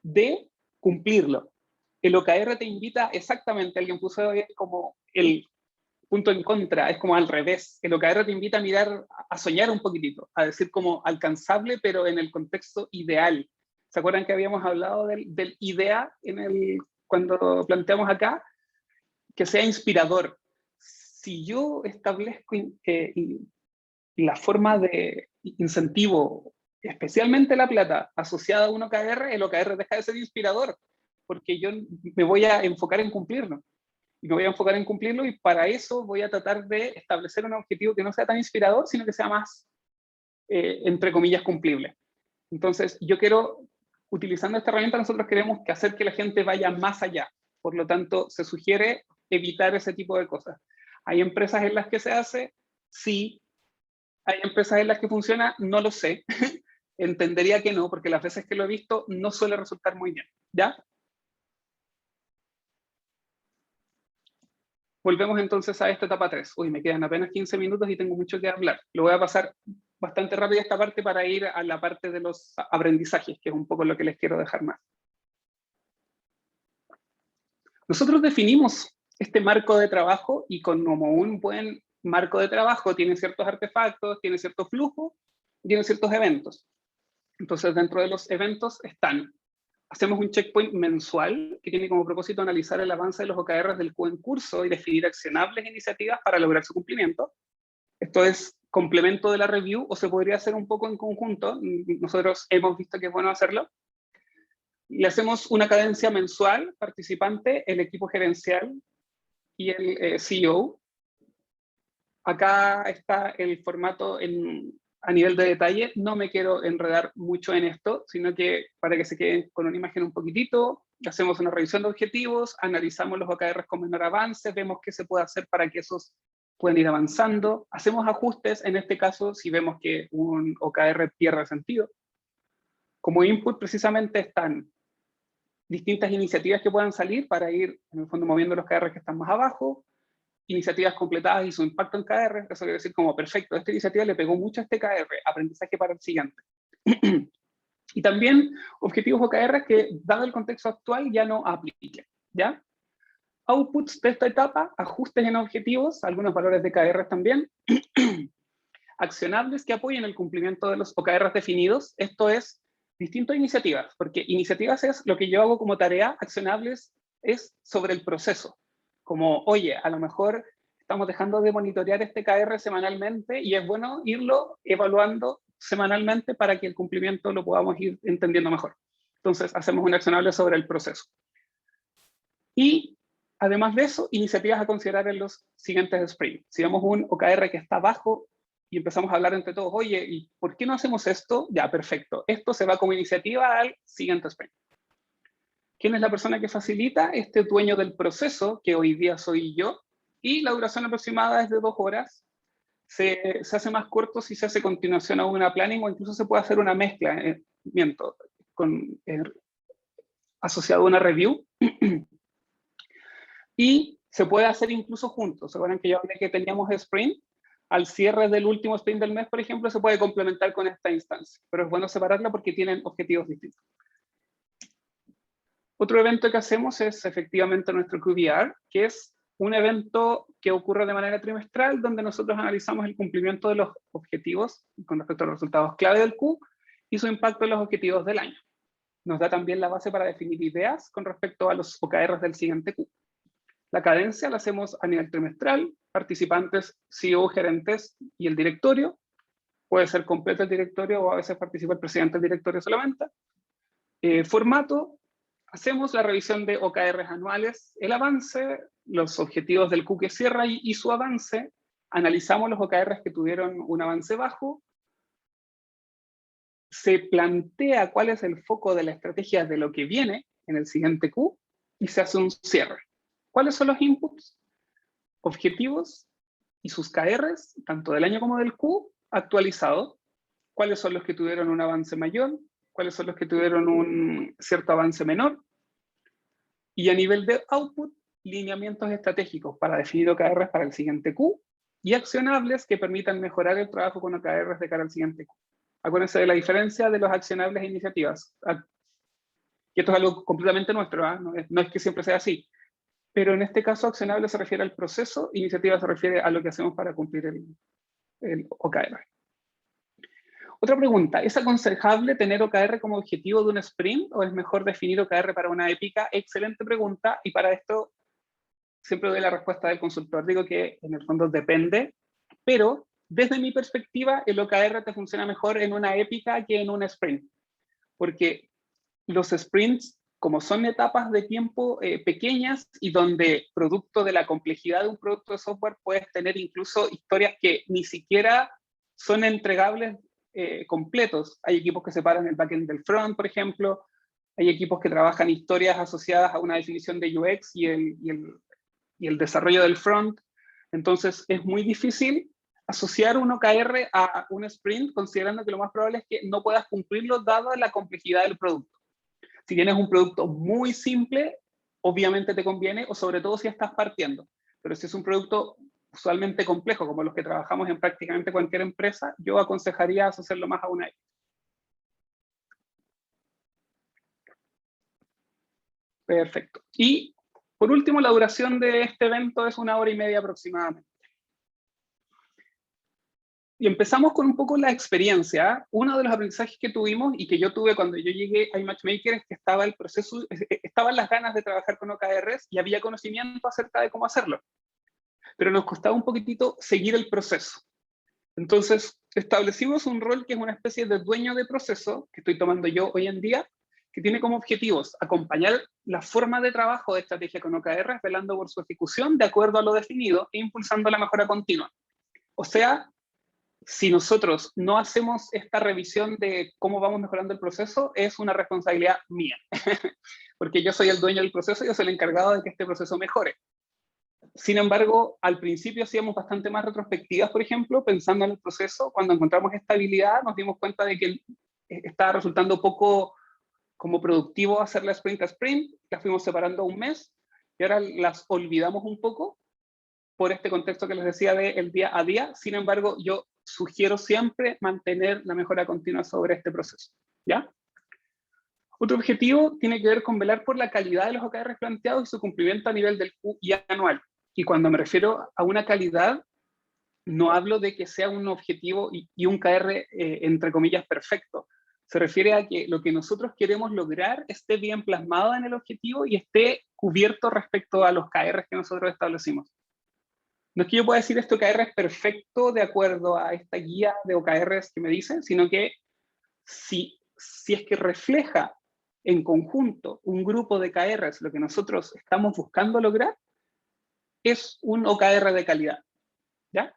de cumplirlo. El OKR te invita exactamente, alguien puso como el punto en contra, es como al revés. El OKR te invita a mirar, a soñar un poquitito, a decir como alcanzable, pero en el contexto ideal. ¿Se acuerdan que habíamos hablado del IDEA cuando planteamos acá? Que sea inspirador. Si yo establezco la forma de incentivo, especialmente la plata, asociada a un OKR, el OKR deja de ser inspirador, porque yo me voy a enfocar en cumplirlo. Y me voy a enfocar en cumplirlo y para eso voy a tratar de establecer un objetivo que no sea tan inspirador, sino que sea más, entre comillas, cumplible. Entonces, yo quiero, utilizando esta herramienta, nosotros queremos hacer que la gente vaya más allá. Por lo tanto, se sugiere evitar ese tipo de cosas. ¿Hay empresas en las que se hace? Sí. ¿Hay empresas en las que funciona? No lo sé. Entendería que no, porque las veces que lo he visto no suele resultar muy bien. ¿Ya? Volvemos entonces a esta etapa 3. Uy, me quedan apenas 15 minutos y tengo mucho que hablar. Lo voy a pasar bastante rápido esta parte para ir a la parte de los aprendizajes, que es un poco lo que les quiero dejar más. Nosotros definimos este marco de trabajo y como un buen marco de trabajo tiene ciertos artefactos, tiene cierto flujo, tiene ciertos eventos. Entonces, dentro de los eventos hacemos un checkpoint mensual que tiene como propósito analizar el avance de los OKRs del Q en curso y definir accionables iniciativas para lograr su cumplimiento. Esto es complemento de la review o se podría hacer un poco en conjunto. Nosotros hemos visto que es bueno hacerlo. Le hacemos una cadencia mensual participante, el equipo gerencial y el CEO. Acá está el formato a nivel de detalle. No me quiero enredar mucho en esto, sino que para que se queden con una imagen un poquitito hacemos una revisión de objetivos, analizamos los OKRs con menor avance, vemos qué se puede hacer para que esos puedan ir avanzando, hacemos ajustes, en este caso, si vemos que un OKR pierde sentido. Como input, precisamente, están distintas iniciativas que puedan salir para ir, en el fondo, moviendo los OKRs que están más abajo, iniciativas completadas y su impacto en KR, eso quiere decir como, perfecto, esta iniciativa le pegó mucho a este KR, aprendizaje para el siguiente. Y también objetivos OKR que, dado el contexto actual, ya no apliquen, ¿ya? Outputs de esta etapa, ajustes en objetivos, algunos valores de KR también, accionables que apoyen el cumplimiento de los OKRs definidos, esto es, distintas iniciativas, porque iniciativas es lo que yo hago como tarea, accionables es sobre el proceso, como, oye, a lo mejor estamos dejando de monitorear este KR semanalmente y es bueno irlo evaluando semanalmente para que el cumplimiento lo podamos ir entendiendo mejor. Entonces, hacemos un accionable sobre el proceso. Y, además de eso, iniciativas a considerar en los siguientes sprints. Si vemos un OKR que está bajo y empezamos a hablar entre todos, oye, ¿y por qué no hacemos esto? Ya, perfecto. Esto se va como iniciativa al siguiente sprint. ¿Quién es la persona que facilita? Este dueño del proceso, que hoy día soy yo, y la duración aproximada es de 2 horas. Se hace más corto si se hace continuación a una planning o incluso se puede hacer una mezcla, asociado a una review. Y se puede hacer incluso juntos. ¿Se acuerdan que yo hablé que teníamos sprint? Al cierre del último sprint del mes, por ejemplo, se puede complementar con esta instancia. Pero es bueno separarla porque tienen objetivos distintos. Otro evento que hacemos es efectivamente nuestro QBR, que es un evento que ocurre de manera trimestral, donde nosotros analizamos el cumplimiento de los objetivos con respecto a los resultados clave del Q y su impacto en los objetivos del año. Nos da también la base para definir ideas con respecto a los OKRs del siguiente Q. La cadencia la hacemos a nivel trimestral, participantes, CEO, gerentes y el directorio. Puede ser completo el directorio o a veces participa el presidente del directorio solamente. Formato, hacemos la revisión de OKRs anuales, el avance, los objetivos del Q que cierra y su avance. Analizamos los OKRs que tuvieron un avance bajo. Se plantea cuál es el foco de la estrategia de lo que viene en el siguiente Q y se hace un cierre. ¿Cuáles son los inputs? Objetivos y sus KRs, tanto del año como del Q, actualizados. ¿Cuáles son los que tuvieron un avance mayor? ¿Cuáles son los que tuvieron un cierto avance menor? Y a nivel de output, lineamientos estratégicos para definir OKRs para el siguiente Q y accionables que permitan mejorar el trabajo con OKRs de cara al siguiente Q. Acuérdense de la diferencia de los accionables e iniciativas. Y esto es algo completamente nuestro, ¿eh? No es que siempre sea así. Pero en este caso, accionable se refiere al proceso, iniciativa se refiere a lo que hacemos para cumplir el OKR. Otra pregunta, ¿es aconsejable tener OKR como objetivo de un sprint o es mejor definir OKR para una épica? Excelente pregunta, y para esto siempre doy la respuesta del consultor. Digo que en el fondo depende, pero desde mi perspectiva el OKR te funciona mejor en una épica que en un sprint, porque los sprints, como son etapas de tiempo pequeñas y donde producto de la complejidad de un producto de software puedes tener incluso historias que ni siquiera son entregables completos. Hay equipos que separan el backend del front, por ejemplo. Hay equipos que trabajan historias asociadas a una definición de UX y el desarrollo del front. Entonces es muy difícil asociar un OKR a un sprint, considerando que lo más probable es que no puedas cumplirlo dada la complejidad del producto. Si tienes un producto muy simple, obviamente te conviene, o sobre todo si estás partiendo. Pero si es un producto usualmente complejo, como los que trabajamos en prácticamente cualquier empresa, yo aconsejaría asociarlo más a una épica. Perfecto. Y por último, la duración de este evento es 1 hora y media aproximadamente. Y empezamos con un poco la experiencia. Uno de los aprendizajes que tuvimos y que yo tuve cuando yo llegué a iMatchmaker es que estaba el proceso, estaban las ganas de trabajar con OKRs y había conocimiento acerca de cómo hacerlo. Pero nos costaba un poquitito seguir el proceso. Entonces, establecimos un rol que es una especie de dueño de proceso, que estoy tomando yo hoy en día, que tiene como objetivos acompañar la forma de trabajo de estrategia con OKRs, velando por su ejecución de acuerdo a lo definido e impulsando la mejora continua. O sea, si nosotros no hacemos esta revisión de cómo vamos mejorando el proceso, es una responsabilidad mía, porque yo soy el dueño del proceso y yo soy el encargado de que este proceso mejore. Sin embargo, al principio hacíamos bastante más retrospectivas, por ejemplo, pensando en el proceso. Cuando encontramos estabilidad, nos dimos cuenta de que estaba resultando poco como productivo hacer la sprint a sprint, las fuimos separando a un mes, y ahora las olvidamos un poco por este contexto que les decía del día a día. Sin embargo, yo sugiero siempre mantener la mejora continua sobre este proceso, ¿ya? Otro objetivo tiene que ver con velar por la calidad de los OKRs planteados y su cumplimiento a nivel del QI anual. Y cuando me refiero a una calidad, no hablo de que sea un objetivo y un KR, entre comillas, perfecto. Se refiere a que lo que nosotros queremos lograr esté bien plasmado en el objetivo y esté cubierto respecto a los KRs que nosotros establecimos. No es que yo pueda decir este OKR es perfecto de acuerdo a esta guía de OKRs que me dicen, sino que si es que refleja en conjunto un grupo de KRs lo que nosotros estamos buscando lograr, es un OKR de calidad, ¿ya?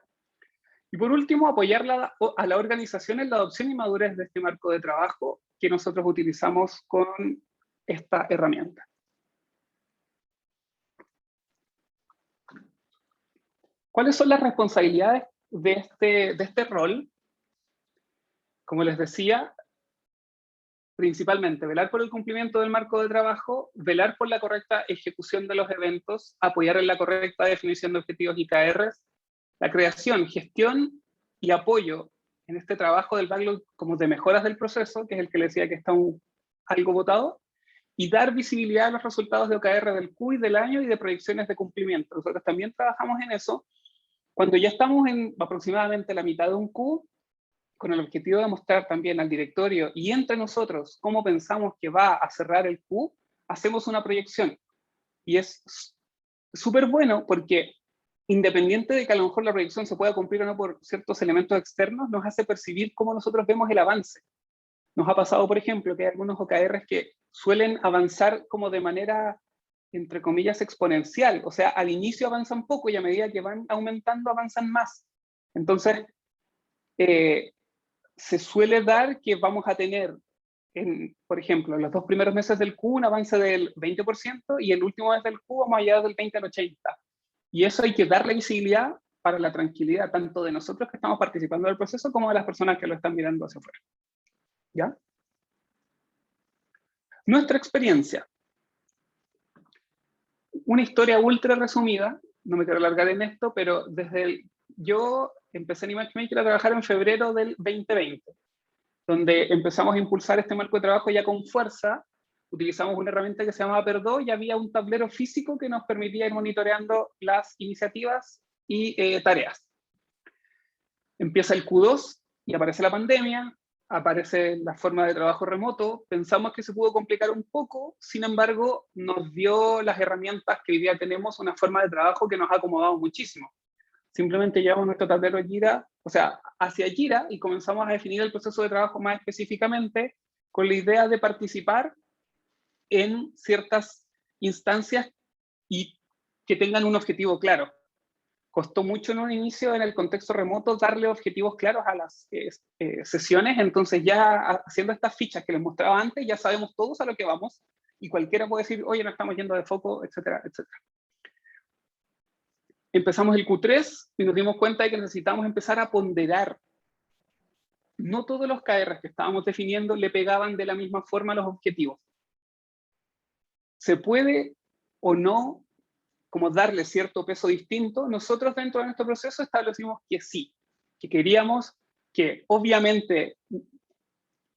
Y por último, apoyar a la organización en la adopción y madurez de este marco de trabajo que nosotros utilizamos con esta herramienta. ¿Cuáles son las responsabilidades de este rol? Como les decía, principalmente velar por el cumplimiento del marco de trabajo, velar por la correcta ejecución de los eventos, apoyar en la correcta definición de objetivos y KRs, la creación, gestión y apoyo en este trabajo del backlog como de mejoras del proceso, que es el que les decía que está algo botado, y dar visibilidad a los resultados de OKR del QI del año y de proyecciones de cumplimiento. Nosotros también trabajamos en eso. Cuando ya estamos en aproximadamente la mitad de un Q, con el objetivo de mostrar también al directorio y entre nosotros cómo pensamos que va a cerrar el Q, hacemos una proyección. Y es súper bueno porque, independiente de que a lo mejor la proyección se pueda cumplir o no por ciertos elementos externos, nos hace percibir cómo nosotros vemos el avance. Nos ha pasado, por ejemplo, que hay algunos OKRs que suelen avanzar como de manera, entre comillas, exponencial. O sea, al inicio avanzan poco y a medida que van aumentando avanzan más. Entonces, se suele dar que vamos a tener, por ejemplo, en los 2 primeros meses del Q un avance del 20% y el último mes del Q vamos a llegar del 20 al 80%. Y eso hay que darle visibilidad para la tranquilidad tanto de nosotros que estamos participando del proceso como de las personas que lo están mirando hacia afuera. ¿Ya? Nuestra experiencia. Una historia ultra resumida, no me quiero alargar en esto, pero yo empecé en ImageMaker a trabajar en febrero del 2020, donde empezamos a impulsar este marco de trabajo ya con fuerza. Utilizamos una herramienta que se llamaba Perdó y había un tablero físico que nos permitía ir monitoreando las iniciativas y tareas. Empieza el Q2 y aparece la pandemia, aparece la forma de trabajo remoto. Pensamos que se pudo complicar un poco, sin embargo, nos dio las herramientas que hoy día tenemos, una forma de trabajo que nos ha acomodado muchísimo. Simplemente llevamos nuestro tablero Jira, o sea, hacia Jira y comenzamos a definir el proceso de trabajo más específicamente con la idea de participar en ciertas instancias y que tengan un objetivo claro. Costó mucho en un inicio, en el contexto remoto, darle objetivos claros a las sesiones, entonces ya haciendo estas fichas que les mostraba antes, ya sabemos todos a lo que vamos, y cualquiera puede decir, oye, no estamos yendo de foco, etcétera, etcétera. Empezamos el Q3 y nos dimos cuenta de que necesitamos empezar a ponderar. No todos los KRs que estábamos definiendo le pegaban de la misma forma a los objetivos. ¿Se puede o no como darle cierto peso distinto? Nosotros dentro de nuestro proceso establecimos que sí, que queríamos que obviamente,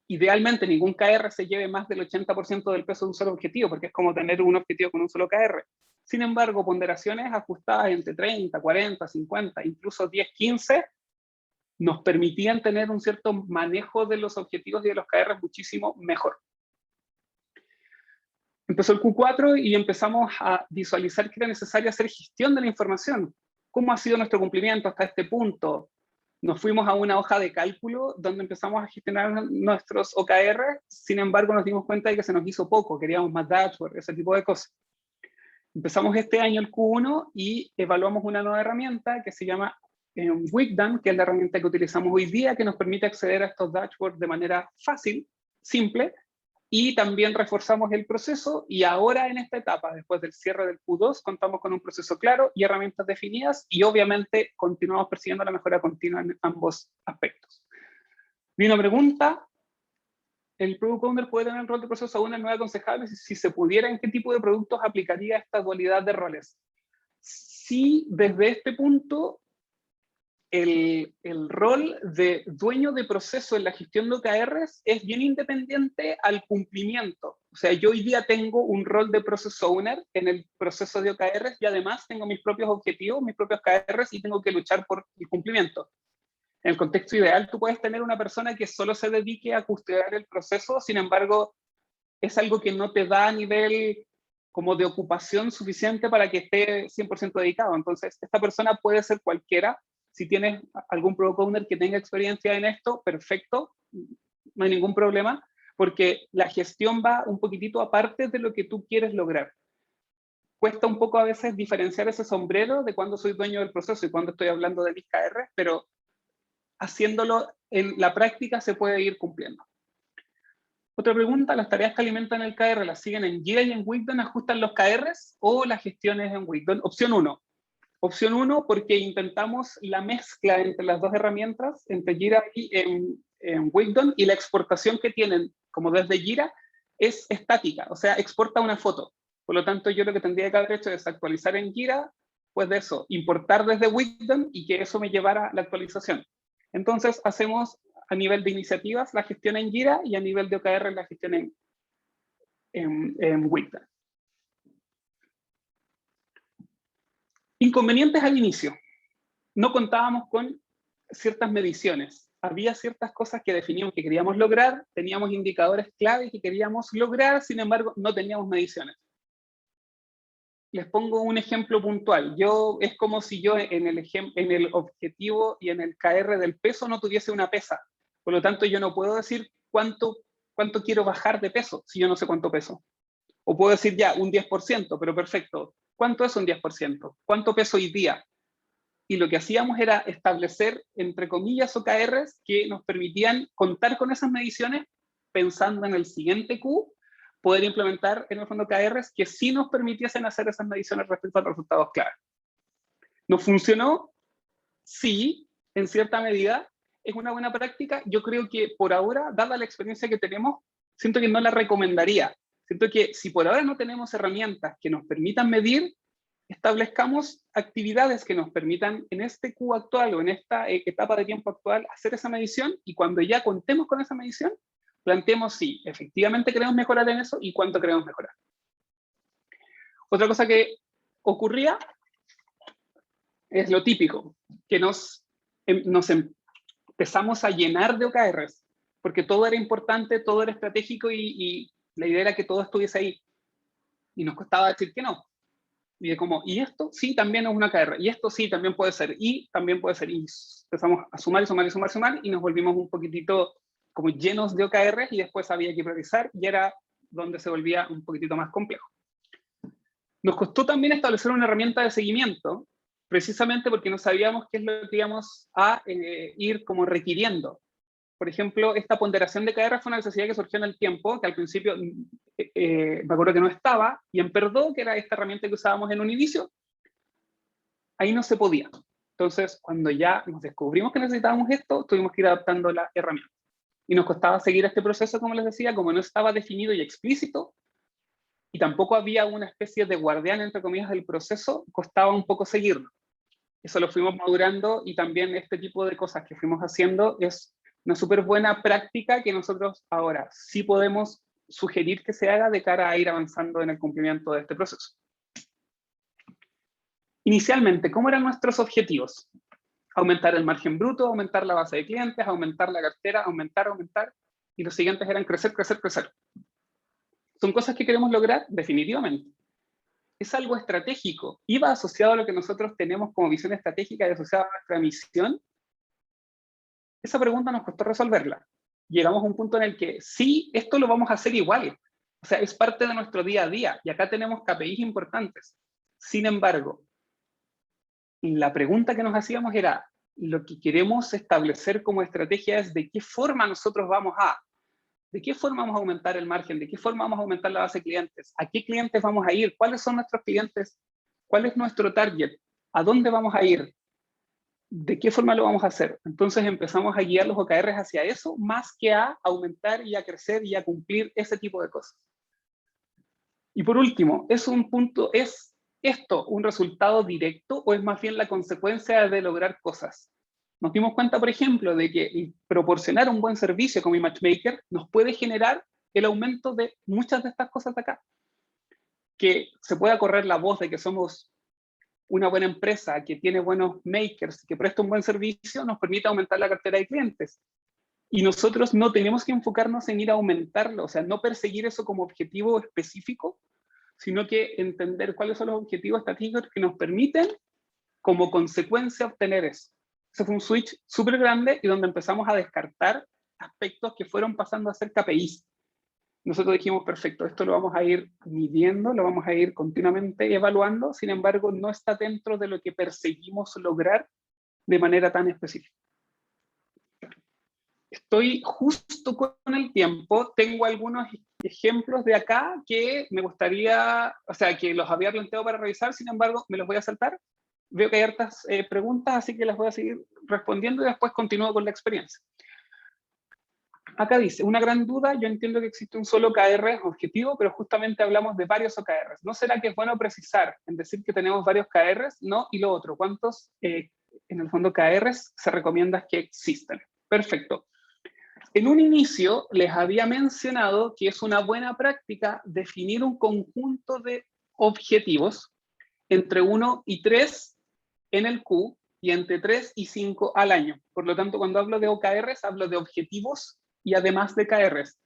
idealmente ningún KR se lleve más del 80% del peso de un solo objetivo, porque es como tener un objetivo con un solo KR. Sin embargo, ponderaciones ajustadas entre 30, 40, 50, incluso 10, 15, nos permitían tener un cierto manejo de los objetivos y de los KR muchísimo mejor. Empezó el Q4 y empezamos a visualizar que era necesario hacer gestión de la información. ¿Cómo ha sido nuestro cumplimiento hasta este punto? Nos fuimos a una hoja de cálculo donde empezamos a gestionar nuestros OKR, sin embargo nos dimos cuenta de que se nos hizo poco, queríamos más dashboard, ese tipo de cosas. Empezamos este año el Q1 y evaluamos una nueva herramienta que se llama Wigdan, que es la herramienta que utilizamos hoy día, que nos permite acceder a estos dashboards de manera fácil, simple, y también reforzamos el proceso, y ahora en esta etapa, después del cierre del Q2, contamos con un proceso claro y herramientas definidas, y obviamente continuamos persiguiendo la mejora continua en ambos aspectos. Vi una pregunta: ¿el Product Owner puede tener el rol de proceso owner? No es aconsejable. Si se pudiera, ¿en qué tipo de productos aplicaría esta dualidad de roles? Sí, desde este punto, el rol de dueño de proceso en la gestión de OKRs es bien independiente al cumplimiento. O sea, yo hoy día tengo un rol de process owner en el proceso de OKRs, y además tengo mis propios objetivos, mis propios OKRs, y tengo que luchar por el cumplimiento. En el contexto ideal, tú puedes tener una persona que solo se dedique a custodiar el proceso, sin embargo, es algo que no te da a nivel como de ocupación suficiente para que esté 100% dedicado. Entonces, esta persona puede ser cualquiera. Si tienes algún product owner que tenga experiencia en esto, perfecto, no hay ningún problema, porque la gestión va un poquitito aparte de lo que tú quieres lograr. Cuesta un poco a veces diferenciar ese sombrero de cuando soy dueño del proceso y cuando estoy hablando de mis KR, pero haciéndolo en la práctica se puede ir cumpliendo. Otra pregunta: ¿las tareas que alimentan el KR las siguen en Jira y en Wigdan ajustan los KRs, o las gestiones en Wigdan? Opción 1. Opción 1, porque intentamos la mezcla entre las dos herramientas, entre Jira y en Wigdan, y la exportación que tienen, como desde Jira, es estática, o sea, exporta una foto. Por lo tanto, yo lo que tendría que haber hecho es actualizar en Jira, pues de eso, importar desde Wigdan y que eso me llevara a la actualización. Entonces, hacemos a nivel de iniciativas la gestión en Jira y a nivel de OKR la gestión en Wigdan. Inconvenientes al inicio: no contábamos con ciertas mediciones. Había ciertas cosas que definíamos que queríamos lograr, teníamos indicadores clave que queríamos lograr, sin embargo, no teníamos mediciones. Les pongo un ejemplo puntual. Es como si yo en el objetivo y en el KR del peso no tuviese una pesa. Por lo tanto, yo no puedo decir cuánto quiero bajar de peso si yo no sé cuánto peso. O puedo decir ya un 10%, pero perfecto. ¿Cuánto es un 10%? ¿Cuánto peso hoy día? Y lo que hacíamos era establecer, entre comillas, OKRs que nos permitían contar con esas mediciones, pensando en el siguiente Q, poder implementar en el fondo OKRs que sí nos permitiesen hacer esas mediciones respecto a los resultados clave. ¿Nos funcionó? Sí, en cierta medida. ¿Es una buena práctica? Yo creo que por ahora, dada la experiencia que tenemos, siento que no la recomendaría. Siento que si por ahora no tenemos herramientas que nos permitan medir, establezcamos actividades que nos permitan en este Q actual o en esta etapa de tiempo actual hacer esa medición, y cuando ya contemos con esa medición, planteemos si efectivamente queremos mejorar en eso y cuánto queremos mejorar. Otra cosa que ocurría es lo típico, que nos empezamos a llenar de OKRs, porque todo era importante, todo era estratégico y la idea era que todo estuviese ahí. Y nos costaba decir que no. Y de como, y esto sí también es una OKR, y esto sí también puede ser, y también puede ser, y empezamos a sumar y sumar y sumar y sumar, y nos volvimos un poquitito como llenos de OKRs, y después había que priorizar, y era donde se volvía un poquitito más complejo. Nos costó también establecer una herramienta de seguimiento, precisamente porque no sabíamos qué es lo que íbamos a ir como requiriendo. Por ejemplo, esta ponderación de KR fue una necesidad que surgió en el tiempo, que al principio me acuerdo que no estaba, y en Perdó, que era esta herramienta que usábamos en un inicio, ahí no se podía. Entonces, cuando ya nos descubrimos que necesitábamos esto, tuvimos que ir adaptando la herramienta. Y nos costaba seguir este proceso, como les decía, como no estaba definido y explícito, y tampoco había una especie de guardián, entre comillas, del proceso, costaba un poco seguirlo. Eso lo fuimos madurando, y también este tipo de cosas que fuimos haciendo es una súper buena práctica que nosotros ahora sí podemos sugerir que se haga de cara a ir avanzando en el cumplimiento de este proceso. Inicialmente, ¿cómo eran nuestros objetivos? Aumentar el margen bruto, aumentar la base de clientes, aumentar la cartera, aumentar, y los siguientes eran crecer, crecer, crecer. ¿Son cosas que queremos lograr? Definitivamente. ¿Es algo estratégico? ¿Iba asociado a lo que nosotros tenemos como visión estratégica y asociado a nuestra misión? Esa pregunta nos costó resolverla. Llegamos a un punto en el que sí, esto lo vamos a hacer igual. O sea, es parte de nuestro día a día, y acá tenemos KPIs importantes. Sin embargo, la pregunta que nos hacíamos era, lo que queremos establecer como estrategia es de qué forma nosotros vamos a aumentar el margen, de qué forma vamos a aumentar la base de clientes, a qué clientes vamos a ir, cuáles son nuestros clientes, cuál es nuestro target, a dónde vamos a ir, de qué forma lo vamos a hacer. Entonces empezamos a guiar los OKRs hacia eso, más que a aumentar y a crecer y a cumplir ese tipo de cosas. Y por último, ¿es esto un resultado directo o es más bien la consecuencia de lograr cosas? Nos dimos cuenta, por ejemplo, de que proporcionar un buen servicio como ImageMaker nos puede generar el aumento de muchas de estas cosas de acá. Que se pueda correr la voz de que somos una buena empresa, que tiene buenos makers, que presta un buen servicio, nos permite aumentar la cartera de clientes. Y nosotros no tenemos que enfocarnos en ir a aumentarlo, o sea, no perseguir eso como objetivo específico, sino que entender cuáles son los objetivos estratégicos que nos permiten, como consecuencia, obtener eso. Ese fue un switch súper grande y donde empezamos a descartar aspectos que fueron pasando a ser KPIs. Nosotros dijimos, perfecto, esto lo vamos a ir midiendo, lo vamos a ir continuamente evaluando, sin embargo, no está dentro de lo que perseguimos lograr de manera tan específica. Estoy justo con el tiempo, tengo algunos ejemplos de acá que me gustaría, o sea, que los había planteado para revisar, sin embargo, me los voy a saltar. Veo que hay hartas preguntas, así que las voy a seguir respondiendo y después continúo con la experiencia. Acá dice, una gran duda, yo entiendo que existe un solo OKR objetivo, pero justamente hablamos de varios OKRs. ¿No será que es bueno precisar en decir que tenemos varios OKRs? No, y lo otro, ¿cuántos en el fondo OKRs se recomienda que existen? Perfecto. En un inicio les había mencionado que es una buena práctica definir un conjunto de objetivos entre 1 y 3 en el Q y entre 3 y 5 al año. Por lo tanto, cuando hablo de OKRs, hablo de objetivos y además de KRs.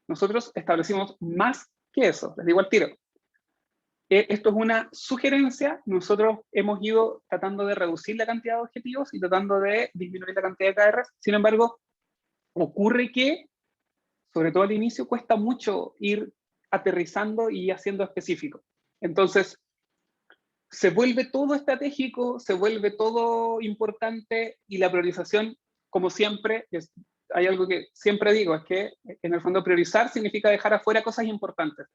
Nosotros establecimos más que eso, les digo al tiro. Esto es una sugerencia, nosotros hemos ido tratando de reducir la cantidad de objetivos y tratando de disminuir la cantidad de KRs, sin embargo, ocurre que, sobre todo al inicio, cuesta mucho ir aterrizando y haciendo específico. Entonces, se vuelve todo estratégico, se vuelve todo importante y la priorización, como siempre, hay algo que siempre digo, es que en el fondo priorizar significa dejar afuera cosas importantes.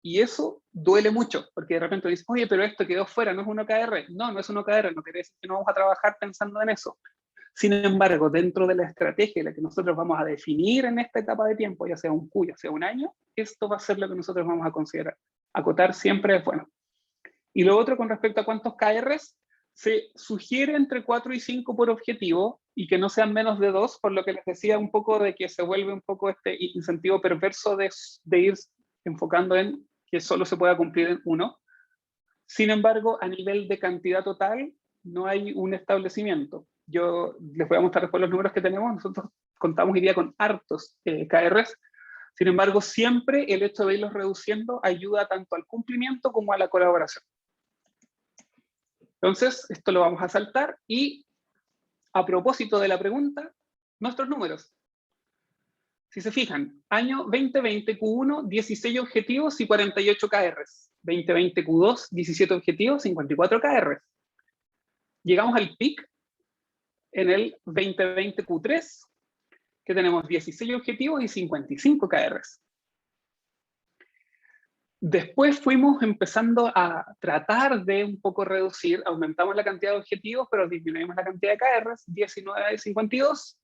Y eso duele mucho, porque de repente dices, oye, pero esto quedó fuera, no es un OKR. No, no es un OKR, no quiere decir que no vamos a trabajar pensando en eso. Sin embargo, dentro de la estrategia en la que nosotros vamos a definir en esta etapa de tiempo, ya sea un Q, ya sea un año, esto va a ser lo que nosotros vamos a considerar. Acotar siempre es bueno. Y lo otro con respecto a cuántos KRs, se sugiere entre 4 y 5 por objetivo y que no sean menos de 2, por lo que les decía un poco de que se vuelve un poco este incentivo perverso de ir enfocando en que solo se pueda cumplir en uno. Sin embargo, a nivel de cantidad total, no hay un establecimiento. Yo les voy a mostrar después los números que tenemos. Nosotros contamos hoy día con hartos KRs. Sin embargo, siempre el hecho de irlos reduciendo ayuda tanto al cumplimiento como a la colaboración. Entonces, esto lo vamos a saltar y a propósito de la pregunta, nuestros números. Si se fijan, año 2020 Q1, 16 objetivos y 48 KRs. 2020 Q2, 17 objetivos, 54 KRs. Llegamos al pic en el 2020 Q3, que tenemos 16 objetivos y 55 KRs. Después fuimos empezando a tratar de un poco reducir, aumentamos la cantidad de objetivos, pero disminuimos la cantidad de KRs, 19 y 52.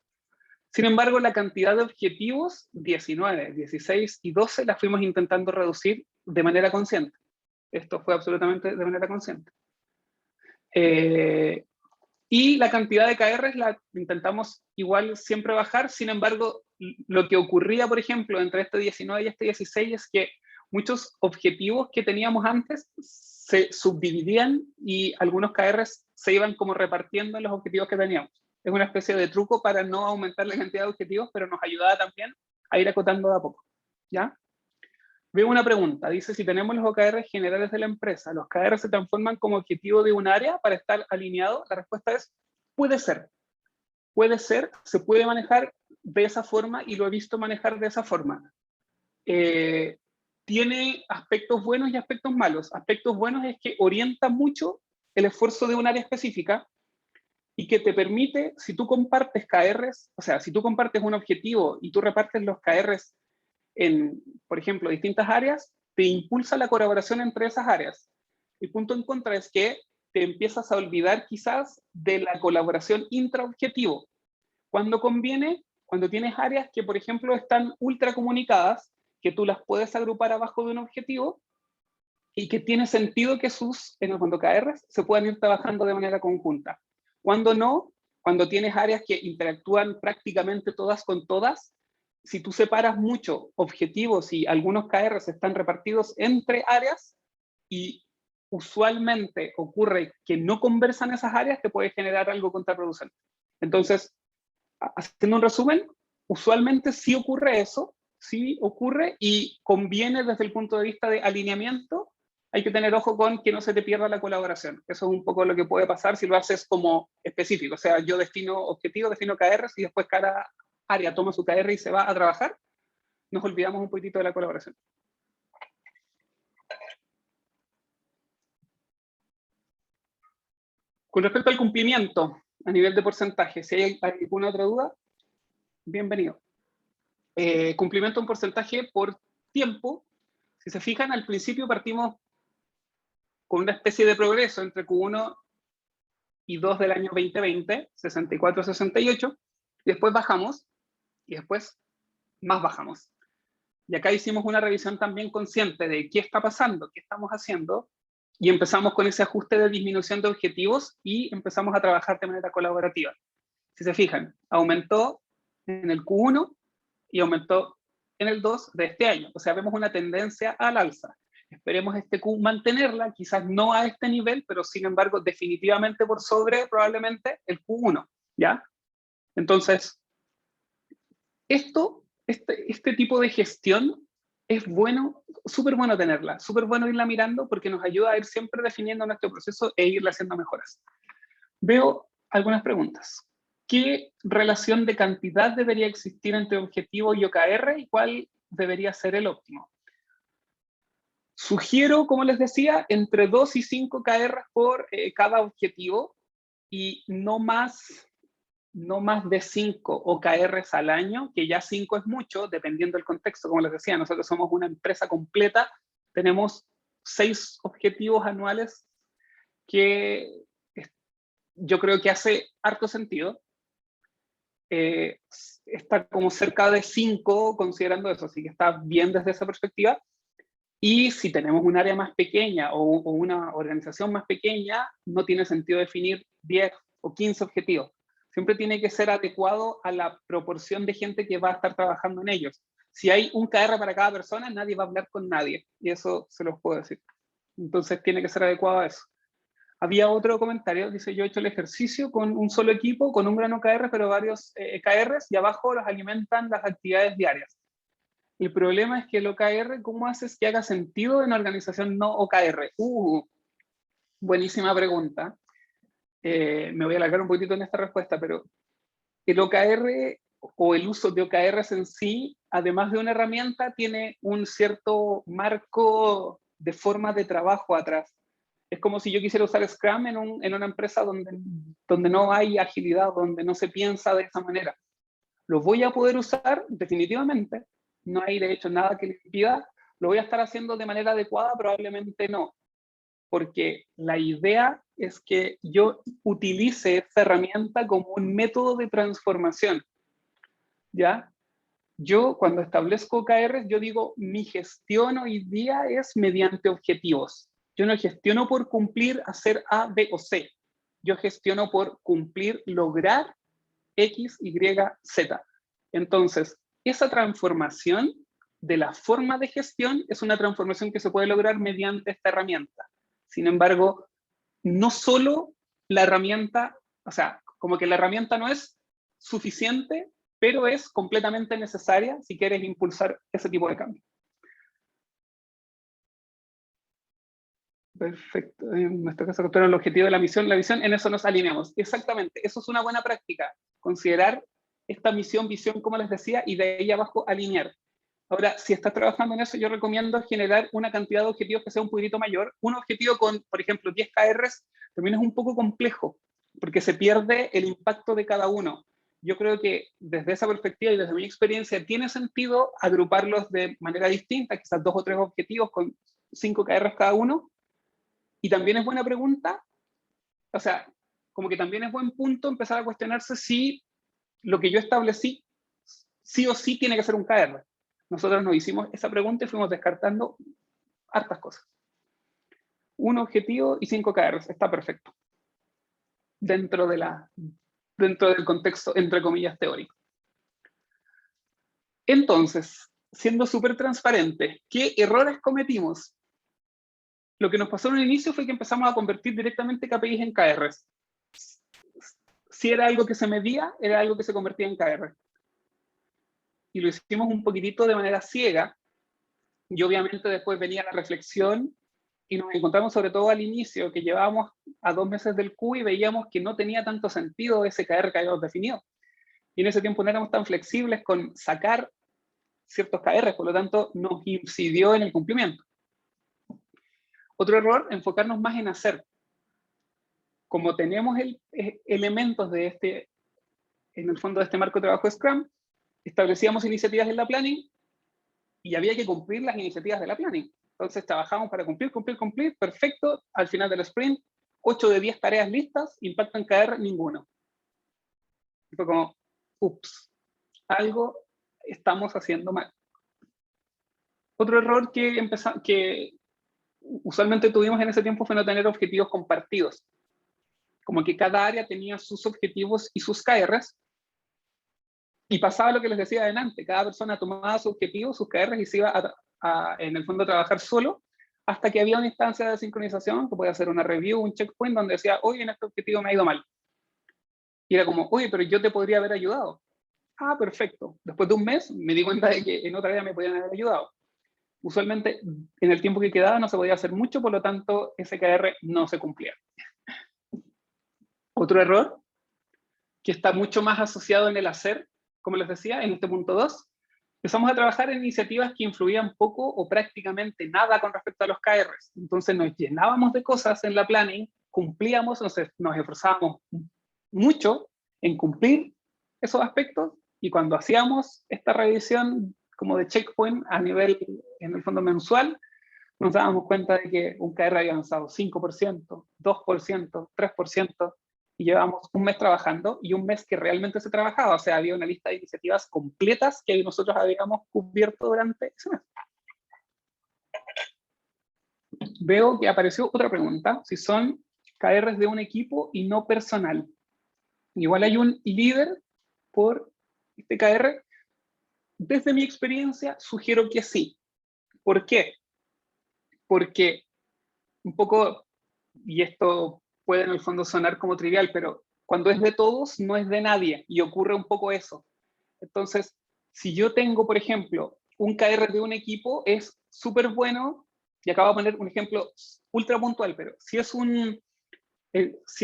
Sin embargo, la cantidad de objetivos, 19, 16 y 12, la fuimos intentando reducir de manera consciente. Esto fue absolutamente de manera consciente. Y la cantidad de KRs la intentamos igual siempre bajar. Sin embargo, lo que ocurría, por ejemplo, entre este 19 y este 16 es que muchos objetivos que teníamos antes se subdividían y algunos KRs se iban como repartiendo en los objetivos que teníamos. Es una especie de truco para no aumentar la cantidad de objetivos, pero nos ayudaba también a ir acotando de a poco. ¿Ya? Veo una pregunta, dice, si tenemos los OKR generales de la empresa, ¿los OKR se transforman como objetivo de un área para estar alineado? La respuesta es, puede ser. Puede ser, se puede manejar de esa forma y lo he visto manejar de esa forma. Tiene aspectos buenos y aspectos malos. Aspectos buenos es que orienta mucho el esfuerzo de un área específica y que te permite, si tú compartes KRs, o sea, si tú compartes un objetivo y tú repartes los KRs en, por ejemplo, distintas áreas, te impulsa la colaboración entre esas áreas. El punto en contra es que te empiezas a olvidar quizás de la colaboración intraobjetivo. Cuando conviene, cuando tienes áreas que, por ejemplo, están ultra comunicadas, que tú las puedes agrupar abajo de un objetivo y que tiene sentido que sus, en el fondo KRs, se puedan ir trabajando de manera conjunta. Cuando no, cuando tienes áreas que interactúan prácticamente todas con todas, si tú separas mucho objetivos y algunos KRs están repartidos entre áreas y usualmente ocurre que no conversan esas áreas, te puede generar algo contraproducente. Entonces, haciendo un resumen, usualmente sí ocurre eso, sí ocurre y conviene desde el punto de vista de alineamiento. Hay que tener ojo con que no se te pierda la colaboración. Eso es un poco lo que puede pasar si lo haces como específico. O sea, yo defino objetivos, defino KRs y después cada área toma su KR y se va a trabajar. Nos olvidamos un poquitito de la colaboración. Con respecto al cumplimiento, a nivel de porcentaje, si hay alguna otra duda, bienvenido. Cumplimiento en porcentaje por tiempo. Si se fijan, al principio partimos con una especie de progreso entre Q1 y 2 del año 2020, 64, 68, y después bajamos, y después más bajamos. Y acá hicimos una revisión también consciente de qué está pasando, qué estamos haciendo, y empezamos con ese ajuste de disminución de objetivos y empezamos a trabajar de manera colaborativa. Si se fijan, aumentó en el Q1 y aumentó en el 2 de este año. O sea, vemos una tendencia al alza. Esperemos este Q mantenerla, quizás no a este nivel, pero sin embargo definitivamente por sobre probablemente el Q1, ¿ya? Entonces, este tipo de gestión es bueno, súper bueno tenerla, súper bueno irla mirando porque nos ayuda a ir siempre definiendo nuestro proceso e irle haciendo mejoras. Veo algunas preguntas. ¿Qué relación de cantidad debería existir entre objetivo y OKR y cuál debería ser el óptimo? Sugiero, como les decía, entre 2 y 5 KR por cada objetivo y no más de 5 OKRs al año, que ya 5 es mucho, dependiendo del contexto. Como les decía, nosotros somos una empresa completa, tenemos 6 objetivos anuales que yo creo que hace harto sentido. Está como cerca de 5 considerando eso, así que está bien desde esa perspectiva. Y si tenemos un área más pequeña o una organización más pequeña, no tiene sentido definir 10 o 15 objetivos. Siempre tiene que ser adecuado a la proporción de gente que va a estar trabajando en ellos. Si hay un KR para cada persona, nadie va a hablar con nadie, y eso se los puedo decir. Entonces tiene que ser adecuado a eso. Había otro comentario, dice, yo he hecho el ejercicio con un solo equipo, con un gran OKR, pero varios KRs, y abajo los alimentan las actividades diarias. El problema es que el OKR, ¿cómo haces que haga sentido en una organización no OKR? Buenísima pregunta. Me voy a alargar un poquito en esta respuesta, pero el OKR o el uso de OKRs en sí, además de una herramienta, tiene un cierto marco de forma de trabajo atrás. Es como si yo quisiera usar Scrum en una empresa donde no hay agilidad, donde no se piensa de esa manera. ¿Lo voy a poder usar? Definitivamente. No hay de hecho nada que le impida. ¿Lo voy a estar haciendo de manera adecuada? Probablemente no. Porque la idea es que yo utilice esta herramienta como un método de transformación. ¿Ya? Yo cuando establezco OKRs, yo digo, mi gestión hoy día es mediante objetivos. Yo no gestiono por cumplir, hacer A, B o C. Yo gestiono por cumplir, lograr X, Y, Z. Entonces, esa transformación de la forma de gestión es una transformación que se puede lograr mediante esta herramienta. Sin embargo, no solo la herramienta, o sea, como que la herramienta no es suficiente, pero es completamente necesaria si quieres impulsar ese tipo de cambio. Perfecto. En nuestro caso, capturar el objetivo de la visión, en eso nos alineamos. Exactamente, eso es una buena práctica. Considerar esta misión, visión, como les decía, y de ahí abajo alinear. Ahora, si estás trabajando en eso, yo recomiendo generar una cantidad de objetivos que sea un poquito mayor. Un objetivo con, por ejemplo, 10 KRs también es un poco complejo. porque se pierde el impacto de cada uno. Yo creo que desde esa perspectiva y desde mi experiencia tiene sentido agruparlos de manera distinta, quizás 2 o 3 objetivos con 5 KRs cada uno. Y también es buena pregunta, o sea, como que también es buen punto empezar a cuestionarse si lo que yo establecí sí o sí tiene que ser un KR. Nosotros nos hicimos esa pregunta y fuimos descartando hartas cosas. Un objetivo y 5 KRs, está perfecto. Dentro del contexto, entre comillas, teórico. Entonces, siendo súper transparente, ¿qué errores cometimos? Lo que nos pasó en el inicio fue que empezamos a convertir directamente KPIs en KRs. Si era algo que se medía, era algo que se convertía en KR. Y lo hicimos un poquitito de manera ciega, y obviamente después venía la reflexión, y nos encontramos sobre todo al inicio, que llevábamos a 2 meses del Q y veíamos que no tenía tanto sentido ese KR que habíamos definido. Y en ese tiempo no éramos tan flexibles con sacar ciertos KR, por lo tanto nos incidió en el cumplimiento. Otro error, enfocarnos más en hacer. Como tenemos elementos de en el fondo de este marco de trabajo de Scrum, establecíamos iniciativas en la planning y había que cumplir las iniciativas de la planning. Entonces trabajamos para cumplir, perfecto, al final del sprint, 8 de 10 tareas listas, impacto en KR, ninguno. Y fue como, ups, algo estamos haciendo mal. Otro error que usualmente tuvimos en ese tiempo fue no tener objetivos compartidos. Como que cada área tenía sus objetivos y sus KRs, y pasaba lo que les decía adelante, cada persona tomaba su objetivo, sus KRs, y se iba en el fondo a trabajar solo, hasta que había una instancia de sincronización, que podía hacer una review, un checkpoint, donde decía, oye, en este objetivo me ha ido mal. Y era como, oye, pero yo te podría haber ayudado. Ah, perfecto. Después de un mes me di cuenta de que en otra área me podían haber ayudado. Usualmente en el tiempo que quedaba no se podía hacer mucho, por lo tanto ese KR no se cumplía. Otro error, que está mucho más asociado en el hacer, como les decía, en este punto 2, empezamos a trabajar en iniciativas que influían poco o prácticamente nada con respecto a los KRs. Entonces nos llenábamos de cosas en la planning, cumplíamos, nos esforzábamos mucho en cumplir esos aspectos, y cuando hacíamos esta revisión como de checkpoint a nivel, en el fondo mensual, nos dábamos cuenta de que un KR había avanzado 5%, 2%, 3%, y llevábamos un mes trabajando, y un mes que realmente se trabajaba, o sea, había una lista de iniciativas completas que nosotros habíamos cubierto durante ese mes. Veo que apareció otra pregunta, si son KRs de un equipo y no personal. Igual hay un líder por este KR. Desde mi experiencia, sugiero que sí. ¿Por qué? Porque un poco, y esto puede en el fondo sonar como trivial, pero cuando es de todos, no es de nadie, y ocurre un poco eso. Entonces, si yo tengo, por ejemplo, un KR de un equipo, es súper bueno, y acabo de poner un ejemplo ultra puntual, pero si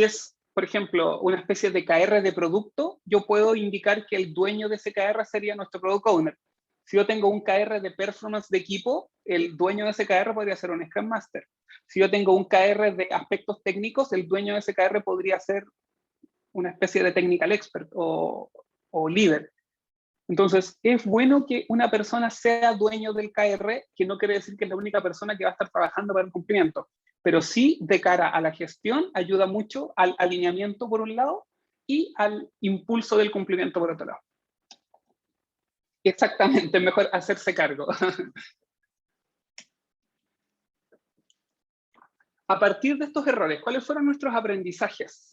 es, por ejemplo, una especie de KR de producto, yo puedo indicar que el dueño de ese KR sería nuestro Product Owner. Si yo tengo un KR de performance de equipo, el dueño de ese KR podría ser un Scrum Master. Si yo tengo un KR de aspectos técnicos, el dueño de ese KR podría ser una especie de technical expert o líder. Entonces, es bueno que una persona sea dueño del KR, que no quiere decir que es la única persona que va a estar trabajando para el cumplimiento, pero sí, de cara a la gestión, ayuda mucho al alineamiento por un lado y al impulso del cumplimiento por otro lado. Exactamente, mejor hacerse cargo. A partir de estos errores, ¿cuáles fueron nuestros aprendizajes?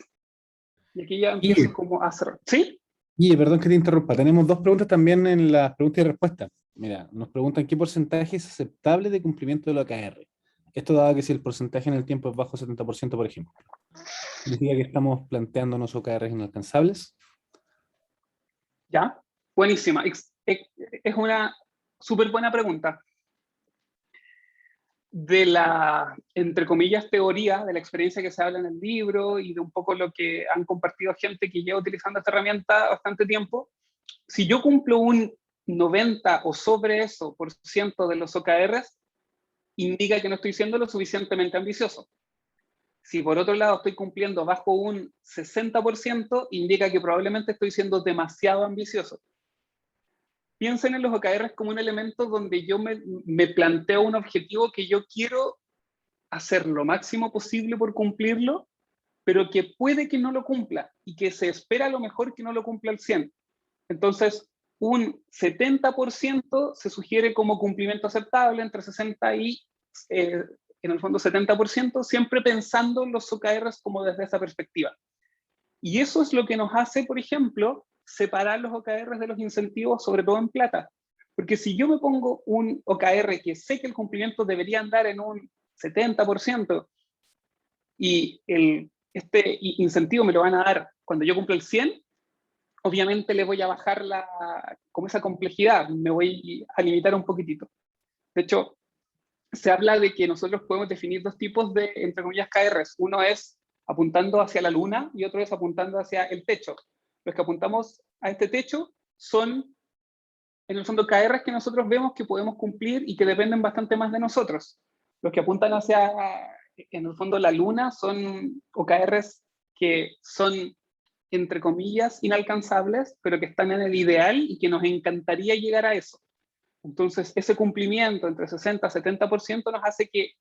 Y aquí ya empiezo como a hacer. ¿Sí? Y perdón que te interrumpa, tenemos 2 preguntas también en las preguntas y respuestas. Mira, nos preguntan qué porcentaje es aceptable de cumplimiento de la OKR. Esto dado que si el porcentaje en el tiempo es bajo 70%, por ejemplo. ¿Significa que estamos planteándonos OKRs inalcanzables? ¿Ya? Buenísima. Es una súper buena pregunta. De la, entre comillas, teoría, de la experiencia que se habla en el libro y de un poco lo que han compartido gente que lleva utilizando esta herramienta bastante tiempo, si yo cumplo un 90 o sobre eso por ciento de los OKRs, indica que no estoy siendo lo suficientemente ambicioso. Si por otro lado estoy cumpliendo bajo un 60%, indica que probablemente estoy siendo demasiado ambicioso. Piensen en los OKRs como un elemento donde yo me planteo un objetivo que yo quiero hacer lo máximo posible por cumplirlo, pero que puede que no lo cumpla y que se espera a lo mejor que no lo cumpla al 100%. Entonces, un 70% se sugiere como cumplimiento aceptable, entre 60 y, en el fondo, 70%, siempre pensando en los OKRs como desde esa perspectiva. Y eso es lo que nos hace, por ejemplo, separar los OKRs de los incentivos, sobre todo en plata. Porque si yo me pongo un OKR que sé que el cumplimiento debería andar en un 70%, y este incentivo me lo van a dar cuando yo cumplo el 100, obviamente le voy a bajar como esa complejidad, me voy a limitar un poquitito. De hecho, se habla de que nosotros podemos definir dos tipos de, entre comillas, KRs. Uno es apuntando hacia la luna y otro es apuntando hacia el techo. Los que apuntamos a este techo son, en el fondo, KRs que nosotros vemos que podemos cumplir y que dependen bastante más de nosotros. Los que apuntan hacia, en el fondo, la luna son OKRs que son, entre comillas, inalcanzables, pero que están en el ideal y que nos encantaría llegar a eso. Entonces, ese cumplimiento entre 60 y 70% nos hace que,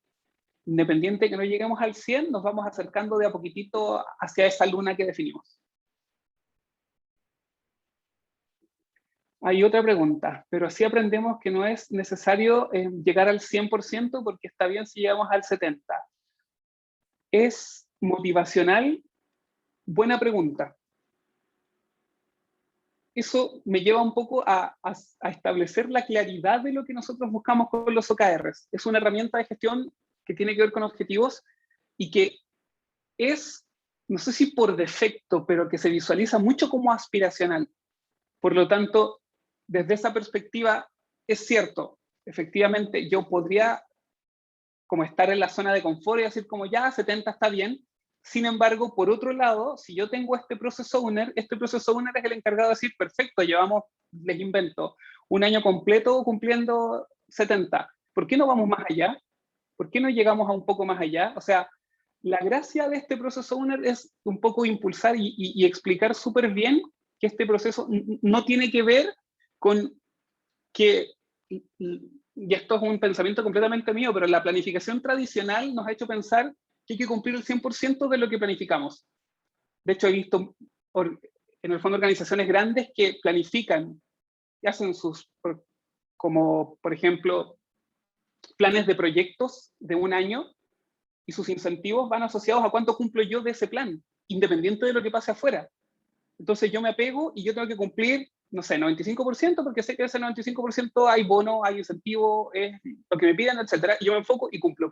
independiente de que no lleguemos al 100, nos vamos acercando de a poquitito hacia esa luna que definimos. Hay otra pregunta, pero sí aprendemos que no es necesario llegar al 100% porque está bien si llegamos al 70%. ¿Es motivacional? Buena pregunta. Eso me lleva un poco a establecer la claridad de lo que nosotros buscamos con los OKRs. Es una herramienta de gestión que tiene que ver con objetivos y que es, no sé si por defecto, pero que se visualiza mucho como aspiracional. Por lo tanto, desde esa perspectiva, es cierto, efectivamente, yo podría como estar en la zona de confort y decir como ya, 70 está bien. Sin embargo, por otro lado, si yo tengo este process owner es el encargado de decir, perfecto, llevamos, les invento, un año completo cumpliendo 70. ¿Por qué no vamos más allá? ¿Por qué no llegamos a un poco más allá? O sea, la gracia de este process owner es un poco impulsar y explicar súper bien que este proceso no tiene que ver con que, y esto es un pensamiento completamente mío, pero la planificación tradicional nos ha hecho pensar que hay que cumplir el 100% de lo que planificamos. De hecho, he visto en el fondo organizaciones grandes que planifican, que hacen como por ejemplo, planes de proyectos de un año y sus incentivos van asociados a cuánto cumplo yo de ese plan, independiente de lo que pase afuera. Entonces yo me apego y yo tengo que cumplir, no sé, 95%, porque sé que ese 95% hay bono, hay incentivo, es lo que me piden, etcétera. Y yo me enfoco y cumplo.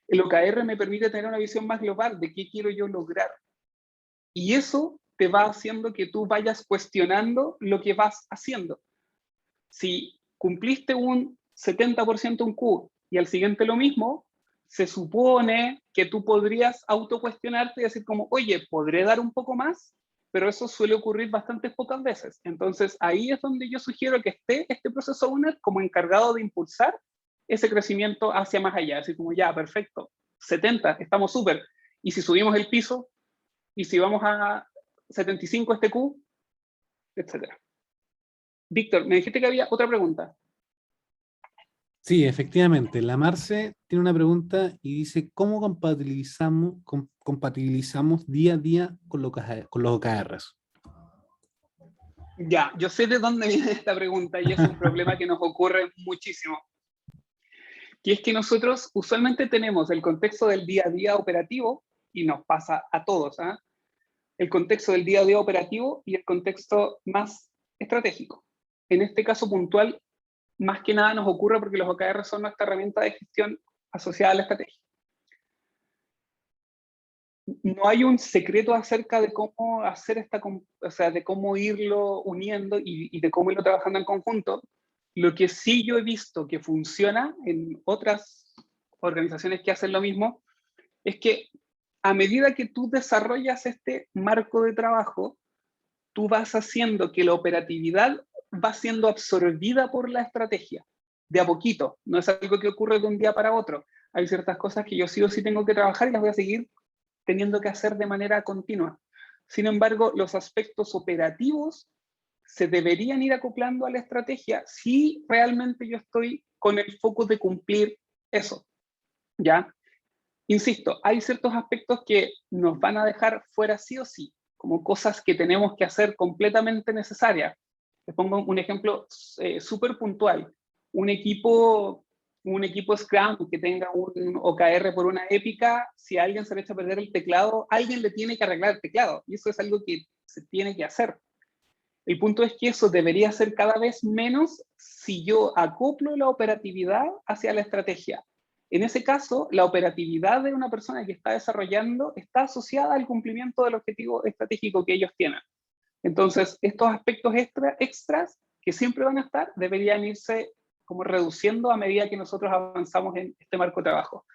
El OKR me permite tener una visión más global de qué quiero yo lograr. Y eso te va haciendo que tú vayas cuestionando lo que vas haciendo. Si cumpliste un 70% un Q y al siguiente lo mismo, se supone que tú podrías autocuestionarte y decir como, oye, ¿podré dar un poco más? Pero eso suele ocurrir bastante pocas veces. Entonces, ahí es donde yo sugiero que esté este proceso owner como encargado de impulsar ese crecimiento hacia más allá. Así como, ya, perfecto, 70, estamos súper. Y si subimos el piso, y si vamos a 75 este Q, etcétera. Víctor, me dijiste que había otra pregunta. Sí, efectivamente. La Marce tiene una pregunta y dice, ¿cómo compatibilizamos día a día con los OKRs? Ya, yo sé de dónde viene esta pregunta y es un problema que nos ocurre muchísimo. Y es que nosotros usualmente tenemos el contexto del día a día operativo, y nos pasa a todos, ¿eh? El contexto del día a día operativo y el contexto más estratégico. En este caso puntual, más que nada nos ocurre porque los OKR son nuestra herramienta de gestión asociada a la estrategia. No hay un secreto acerca de cómo hacer o sea, de cómo irlo uniendo y de cómo irlo trabajando en conjunto. Lo que sí yo he visto que funciona en otras organizaciones que hacen lo mismo es que a medida que tú desarrollas este marco de trabajo, tú vas haciendo que la operatividad va siendo absorbida por la estrategia, de a poquito. No es algo que ocurre de un día para otro. Hay ciertas cosas que yo sí o sí tengo que trabajar y las voy a seguir teniendo que hacer de manera continua. Sin embargo, los aspectos operativos se deberían ir acoplando a la estrategia si realmente yo estoy con el foco de cumplir eso, ¿ya? Insisto, hay ciertos aspectos que nos van a dejar fuera sí o sí, como cosas que tenemos que hacer completamente necesarias. Les pongo un ejemplo súper puntual. Un equipo Scrum que tenga un OKR por una épica, si a alguien se le echa a perder el teclado, alguien le tiene que arreglar el teclado. Y eso es algo que se tiene que hacer. El punto es que eso debería ser cada vez menos si yo acoplo la operatividad hacia la estrategia. En ese caso, la operatividad de una persona que está desarrollando está asociada al cumplimiento del objetivo estratégico que ellos tienen. Entonces, estos aspectos extras que siempre van a estar, deberían irse como reduciendo a medida que nosotros avanzamos en este marco de trabajo.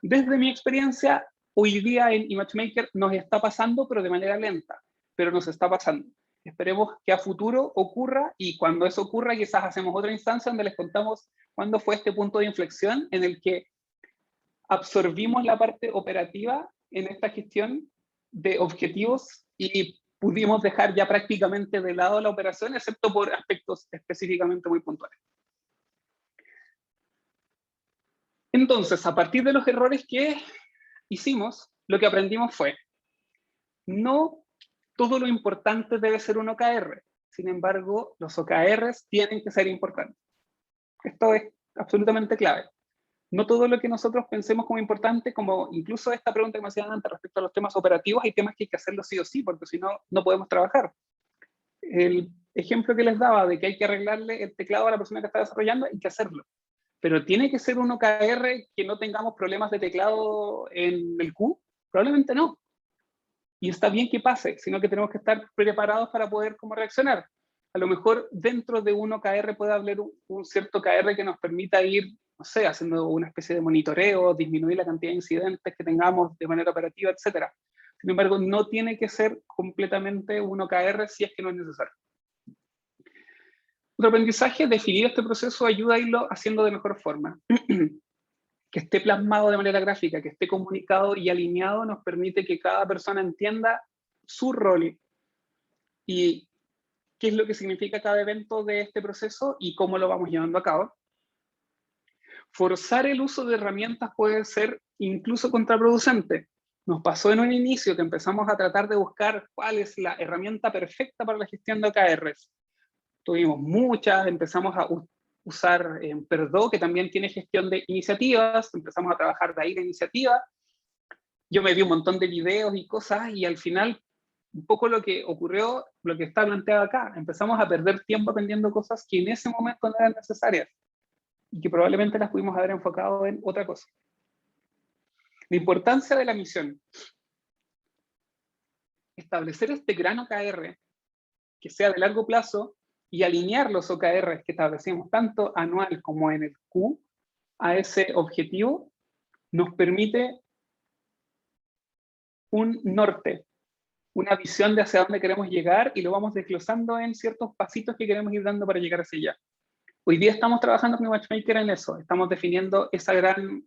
Desde mi experiencia, hoy día en ImageMaker nos está pasando, pero de manera lenta, pero nos está pasando. Esperemos que a futuro ocurra, y cuando eso ocurra quizás hacemos otra instancia donde les contamos cuándo fue este punto de inflexión en el que absorbimos la parte operativa en esta gestión de objetivos y pudimos dejar ya prácticamente de lado la operación, excepto por aspectos específicamente muy puntuales. Entonces, a partir de los errores que hicimos, lo que aprendimos fue: no todo lo importante debe ser un OKR. Sin embargo, los OKRs tienen que ser importantes. Esto es absolutamente clave. No todo lo que nosotros pensemos como importante, como incluso esta pregunta que me hacían antes respecto a los temas operativos, hay temas que hay que hacerlo sí o sí, porque si no, no podemos trabajar. El ejemplo que les daba de que hay que arreglarle el teclado a la persona que está desarrollando, hay que hacerlo. Pero ¿tiene que ser un OKR que no tengamos problemas de teclado en el Q? Probablemente no. Y está bien que pase, sino que tenemos que estar preparados para poder cómo reaccionar. A lo mejor dentro de un OKR puede haber un cierto OKR que nos permita ir, no sé, haciendo una especie de monitoreo, disminuir la cantidad de incidentes que tengamos de manera operativa, etc. Sin embargo, no tiene que ser completamente un OKR si es que no es necesario. Otro aprendizaje: definir este proceso ayuda a irlo haciendo de mejor forma. Que esté plasmado de manera gráfica, que esté comunicado y alineado, nos permite que cada persona entienda su rol y qué es lo que significa cada evento de este proceso y cómo lo vamos llevando a cabo. Forzar el uso de herramientas puede ser incluso contraproducente. Nos pasó en un inicio que empezamos a tratar de buscar cuál es la herramienta perfecta para la gestión de OKRs. Tuvimos muchas, empezamos a usar Perdó, que también tiene gestión de iniciativas, empezamos a trabajar de ahí la iniciativa. Yo me vi un montón de videos y cosas, y al final, un poco lo que ocurrió, lo que está planteado acá, empezamos a perder tiempo aprendiendo cosas que en ese momento no eran necesarias, y que probablemente las pudimos haber enfocado en otra cosa. La importancia de la misión. Establecer este gran OKR, que sea de largo plazo, y alinear los OKRs que establecimos, tanto anual como en el Q, a ese objetivo, nos permite un norte, una visión de hacia dónde queremos llegar, y lo vamos desglosando en ciertos pasitos que queremos ir dando para llegar hacia allá. Hoy día estamos trabajando con ImageMaker en eso, estamos definiendo esa gran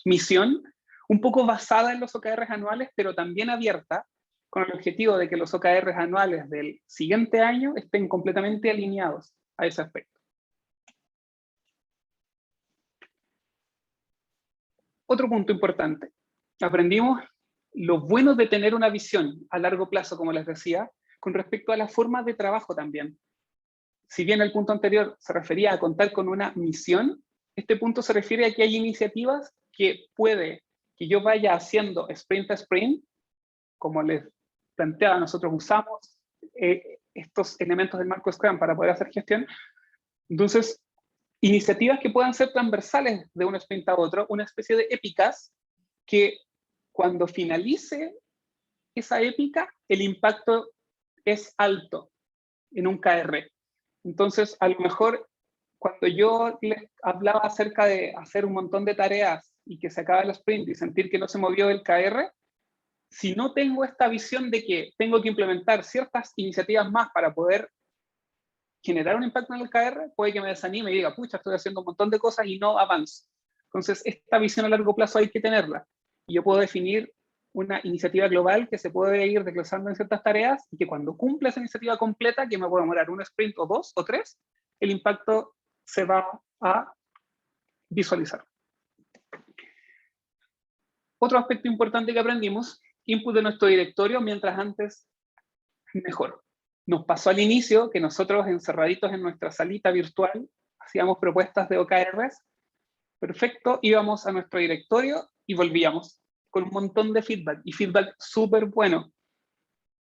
misión, un poco basada en los OKRs anuales, pero también abierta, con el objetivo de que los OKRs anuales del siguiente año estén completamente alineados a ese aspecto. Otro punto importante: aprendimos lo bueno de tener una visión a largo plazo, como les decía, con respecto a la forma de trabajo también. Si bien el punto anterior se refería a contar con una misión, este punto se refiere a que hay iniciativas que puede que yo vaya haciendo sprint a sprint. Como les planteaba, nosotros usamos estos elementos del marco Scrum para poder hacer gestión. Entonces, iniciativas que puedan ser transversales de un sprint a otro, una especie de épicas que cuando finalice esa épica, el impacto es alto en un KR. Entonces, a lo mejor, cuando yo les hablaba acerca de hacer un montón de tareas y que se acaba el sprint y sentir que no se movió el KR, si no tengo esta visión de que tengo que implementar ciertas iniciativas más para poder generar un impacto en el KR, puede que me desanime y diga, pucha, estoy haciendo un montón de cosas y no avanzo. Entonces, esta visión a largo plazo hay que tenerla. Y yo puedo definir una iniciativa global que se puede ir desglosando en ciertas tareas y que cuando cumpla esa iniciativa completa, que me puede demorar un sprint o 2 o 3, el impacto se va a visualizar. Otro aspecto importante que aprendimos, input de nuestro directorio, mientras antes, mejor. Nos pasó al inicio que nosotros encerraditos en nuestra salita virtual hacíamos propuestas de OKRs, perfecto, íbamos a nuestro directorio y volvíamos con un montón de feedback, y feedback súper bueno.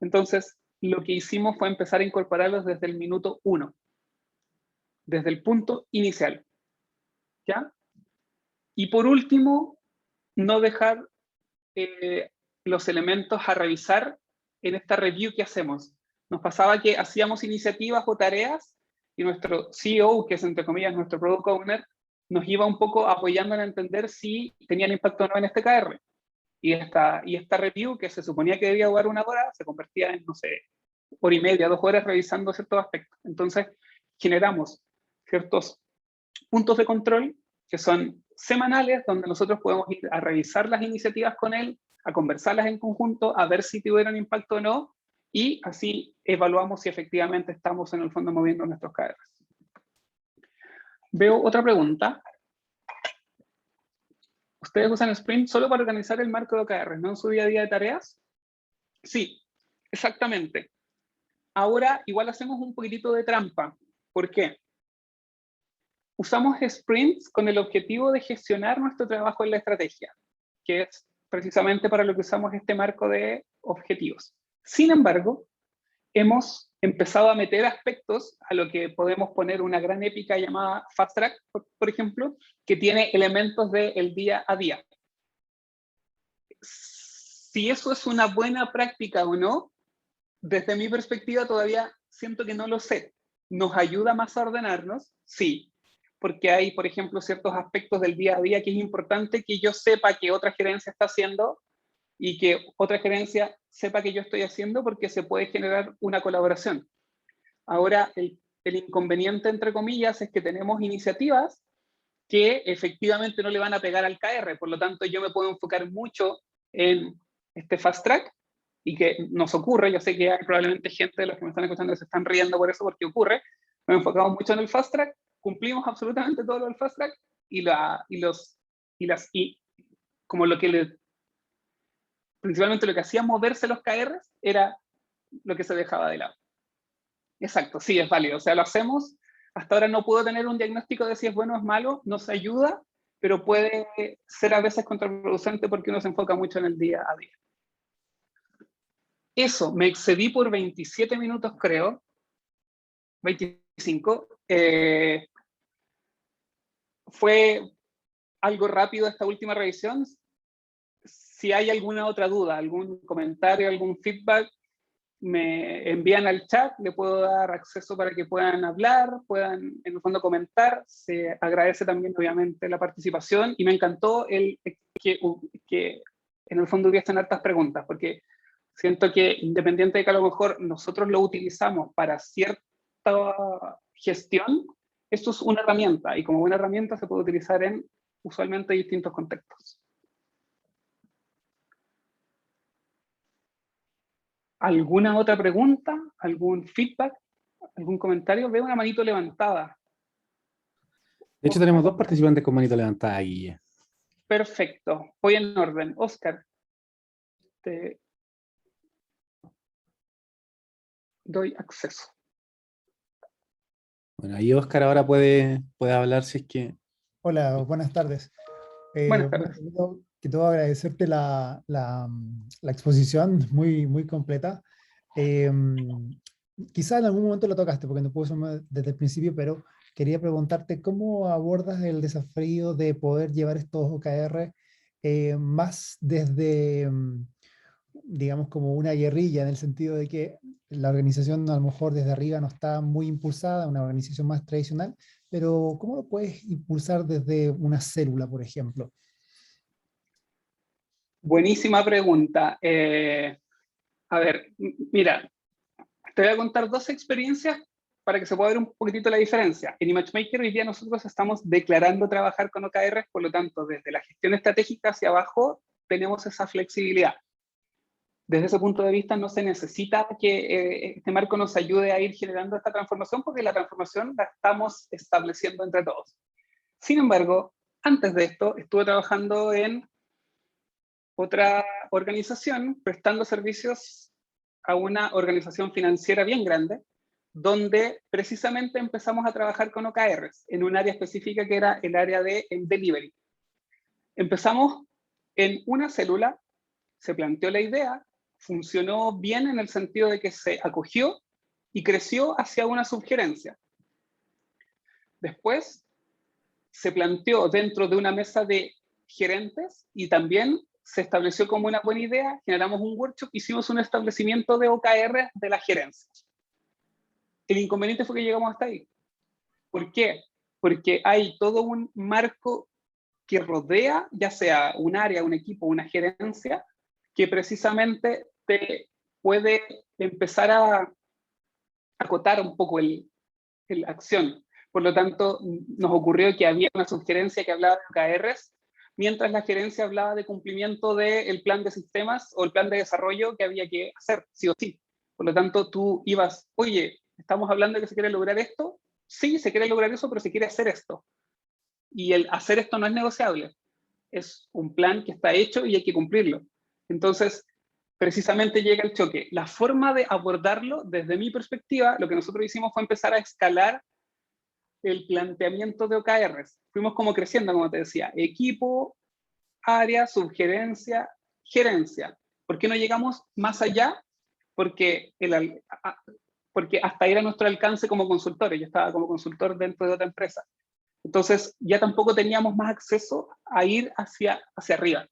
Entonces, lo que hicimos fue empezar a incorporarlos desde el minuto 1, desde el punto inicial, ¿ya? Y por último, no dejar los elementos a revisar en esta review que hacemos. Nos pasaba que hacíamos iniciativas o tareas y nuestro CEO, que es entre comillas nuestro Product Owner, nos iba un poco apoyando en entender si tenían impacto o no en este KR. Y esta review, que se suponía que debía durar 1 hora, se convertía en, no sé, 1 hora y media, 2 horas revisando ciertos aspectos. Entonces, generamos ciertos puntos de control que son semanales, donde nosotros podemos ir a revisar las iniciativas con él, a conversarlas en conjunto, a ver si tuvieron impacto o no, y así evaluamos si efectivamente estamos en el fondo moviendo nuestros KRs. Veo otra pregunta. ¿Ustedes usan Sprint solo para organizar el marco de OKRs, no en su día a día de tareas? Sí, exactamente. Ahora igual hacemos un poquitito de trampa. ¿Por qué? Usamos sprints con el objetivo de gestionar nuestro trabajo en la estrategia, que es precisamente para lo que usamos este marco de objetivos. Sin embargo, hemos empezado a meter aspectos a lo que podemos poner una gran épica llamada Fast Track, por ejemplo, que tiene elementos del día a día. Si eso es una buena práctica o no, desde mi perspectiva todavía siento que no lo sé. ¿Nos ayuda más a ordenarnos? Sí, porque hay, por ejemplo, ciertos aspectos del día a día que es importante que yo sepa que otra gerencia está haciendo y que otra gerencia sepa que yo estoy haciendo, porque se puede generar una colaboración. Ahora, el inconveniente, entre comillas, es que tenemos iniciativas que efectivamente no le van a pegar al KR, por lo tanto yo me puedo enfocar mucho en este fast track, y que nos ocurre, yo sé que hay probablemente gente de los que me están escuchando que se están riendo por eso, porque ocurre, nos enfocamos mucho en el fast track, cumplimos absolutamente todo lo del fast track, y como lo que principalmente lo que hacía moverse los KRs era lo que se dejaba de lado. Exacto, sí, es válido, o sea, lo hacemos. Hasta ahora no puedo tener un diagnóstico de si es bueno o es malo, nos ayuda, pero puede ser a veces contraproducente porque uno se enfoca mucho en el día a día. Eso, me excedí por 27 minutos, creo, 25. Fue algo rápido esta última revisión. Si hay alguna otra duda, algún comentario, algún feedback, me envían al chat, le puedo dar acceso para que puedan hablar, puedan en el fondo comentar. Se agradece también obviamente la participación, y me encantó que en el fondo hubiesen hartas preguntas, porque siento que independiente de que a lo mejor nosotros lo utilizamos para cierta gestión, esto es una herramienta, y como una herramienta se puede utilizar en usualmente distintos contextos. ¿Alguna otra pregunta? ¿Algún feedback? ¿Algún comentario? Veo una manito levantada. De hecho, tenemos 2 participantes con manito levantada, Guille. Perfecto. Voy en orden. Oscar, te doy acceso. Bueno, ahí Oscar ahora puede hablar si es que... Hola, buenas tardes. Buenas Bueno, tardes. que todo agradecerte la exposición muy completa. Quizá en algún momento lo tocaste porque no pude sumar desde el principio, pero quería preguntarte cómo abordas el desafío de poder llevar estos OKR más desde, digamos, como una guerrilla, en el sentido de que la organización a lo mejor desde arriba no está muy impulsada, una organización más tradicional, pero ¿cómo lo puedes impulsar desde una célula, por ejemplo? Buenísima pregunta. A ver, mira, te voy a contar 2 experiencias para que se pueda ver un poquitito la diferencia. En ImageMaker hoy día nosotros estamos declarando trabajar con OKRs, por lo tanto, desde la gestión estratégica hacia abajo, tenemos esa flexibilidad. Desde ese punto de vista no se necesita que este marco nos ayude a ir generando esta transformación, porque la transformación la estamos estableciendo entre todos. Sin embargo, antes de esto estuve trabajando en otra organización prestando servicios a una organización financiera bien grande, donde precisamente empezamos a trabajar con OKRs en un área específica que era el área de delivery. Empezamos en una célula, se planteó la idea, funcionó bien en el sentido de que se acogió y creció hacia una subgerencia. Después se planteó dentro de una mesa de gerentes y también se estableció como una buena idea, generamos un workshop, hicimos un establecimiento de OKR de la gerencia. El inconveniente fue que llegamos hasta ahí. ¿Por qué? Porque hay todo un marco que rodea, ya sea un área, un equipo, una gerencia, que precisamente te puede empezar a acotar un poco la acción. Por lo tanto, nos ocurrió que había una sugerencia que hablaba de OKRs, mientras la gerencia hablaba de cumplimiento del plan de sistemas o el plan de desarrollo que había que hacer, sí o sí. Por lo tanto, tú ibas, oye, estamos hablando de que se quiere lograr esto, sí, se quiere lograr eso, pero se quiere hacer esto. Y el hacer esto no es negociable. Es un plan que está hecho y hay que cumplirlo. Entonces, precisamente llega el choque. La forma de abordarlo, desde mi perspectiva, lo que nosotros hicimos fue empezar a escalar el planteamiento de OKRs. Fuimos como creciendo, como te decía, equipo, área, subgerencia, gerencia. ¿Por qué no llegamos más allá? Porque, porque hasta ahí era nuestro alcance como consultores. Yo estaba como consultor dentro de otra empresa. Entonces, ya tampoco teníamos más acceso a ir hacia arriba.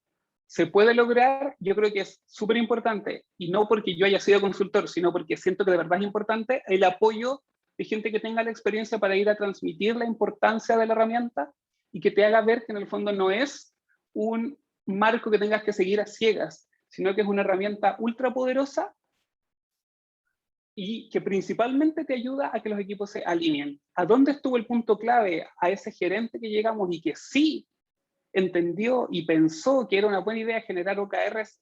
¿Se puede lograr? Yo creo que es súper importante, y no porque yo haya sido consultor, sino porque siento que de verdad es importante el apoyo de gente que tenga la experiencia para ir a transmitir la importancia de la herramienta y que te haga ver que en el fondo no es un marco que tengas que seguir a ciegas, sino que es una herramienta ultra poderosa y que principalmente te ayuda a que los equipos se alineen. ¿A dónde estuvo el punto clave? A ese gerente que llegamos y que sí entendió y pensó que era una buena idea generar OKRs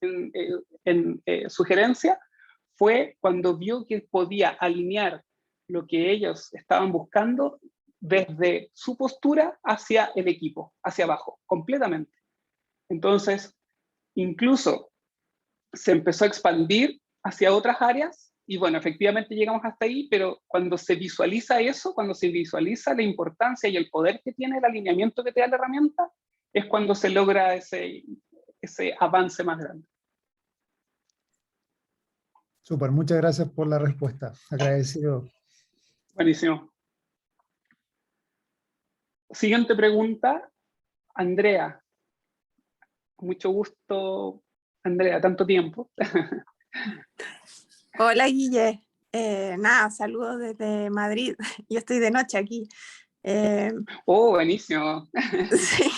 en sugerencia, fue cuando vio que podía alinear lo que ellos estaban buscando desde su postura hacia el equipo, hacia abajo, completamente. Entonces, incluso se empezó a expandir hacia otras áreas y bueno, efectivamente llegamos hasta ahí, pero cuando se visualiza eso, cuando se visualiza la importancia y el poder que tiene el alineamiento que te da la herramienta, es cuando se logra ese avance más grande. Súper, muchas gracias por la respuesta. Agradecido. Buenísimo. Siguiente pregunta, Andrea. Mucho gusto, Andrea, tanto tiempo. Hola Guille, nada, saludos desde Madrid, yo estoy de noche aquí. Oh, buenísimo. Sí,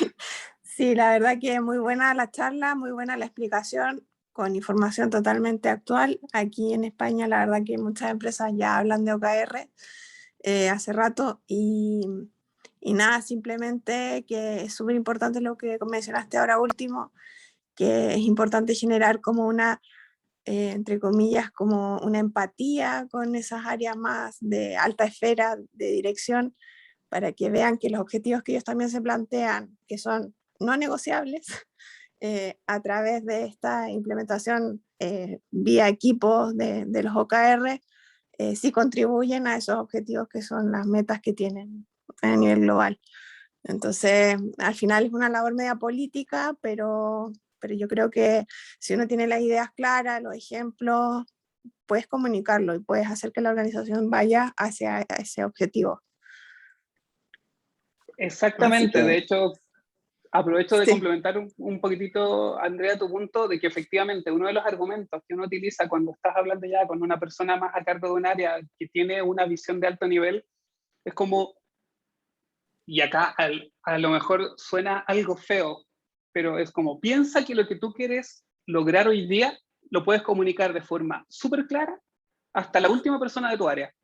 sí, la verdad que muy buena la charla, muy buena la explicación, con información totalmente actual. Aquí en España la verdad que muchas empresas ya hablan de OKR hace rato y nada, simplemente que es súper importante lo que mencionaste ahora último, que es importante generar como una entre comillas, como una empatía con esas áreas más de alta esfera de dirección, para que vean que los objetivos que ellos también se plantean, que son no negociables, a través de esta implementación vía equipos de los OKR, sí contribuyen a esos objetivos que son las metas que tienen a nivel global. Entonces, al final es una labor media política, pero yo creo que si uno tiene las ideas claras, los ejemplos, puedes comunicarlo y puedes hacer que la organización vaya hacia ese objetivo. Exactamente, de hecho, aprovecho de sí. complementar un poquitito, Andrea, tu punto de que efectivamente uno de los argumentos que uno utiliza cuando estás hablando ya con una persona más a cargo de un área que tiene una visión de alto nivel, es como, y acá a lo mejor suena algo feo, pero es como, piensa que lo que tú quieres lograr hoy día lo puedes comunicar de forma súper clara hasta la última persona de tu área.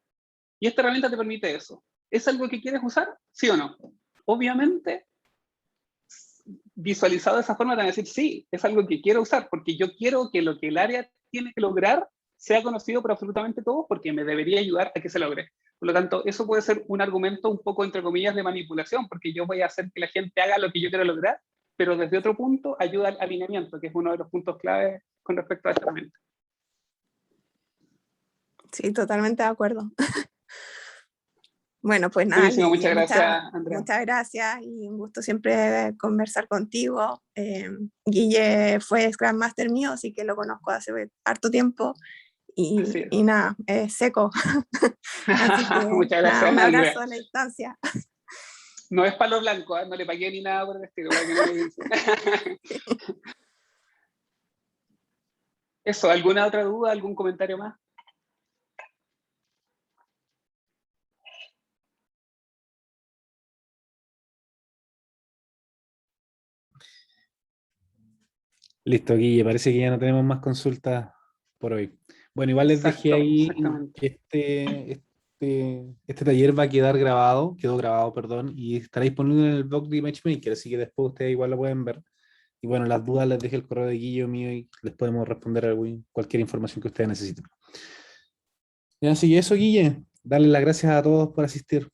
Y esta herramienta te permite eso. ¿Es algo que quieres usar? ¿Sí o no? Obviamente, visualizado de esa forma, te van a decir, sí, es algo que quiero usar, porque yo quiero que lo que el área tiene que lograr sea conocido por absolutamente todos, porque me debería ayudar a que se logre. Por lo tanto, eso puede ser un argumento un poco, entre comillas, de manipulación, porque yo voy a hacer que la gente haga lo que yo quiero lograr, pero desde otro punto ayuda al alineamiento, que es uno de los puntos clave con respecto a esta herramienta. Sí, totalmente de acuerdo. Bueno, pues nada, Buenísimo, Guille, muchas gracias, Andrea. muchas gracias y un gusto siempre conversar contigo. Guille fue Scrum Master mío, así que lo conozco hace harto tiempo y nada, es seco. Así que muchas nada, gracias, un abrazo Andrea. a la distancia. No es palo blanco, ¿eh? No le pagué ni nada por el estilo, para que no me dicen. Eso, ¿alguna otra duda, algún comentario más? Listo, Guille, parece que ya no tenemos más consultas por hoy. Bueno, igual les dejé ahí que este taller va a quedar grabado, quedó grabado, perdón, y estará disponible en el blog de Matchmaker, así que después ustedes igual lo pueden ver. Y bueno, las dudas les dejé el correo de Guille mío y les podemos responder cualquier información que ustedes necesiten. Y así que eso, Guille, darle las gracias a todos por asistir.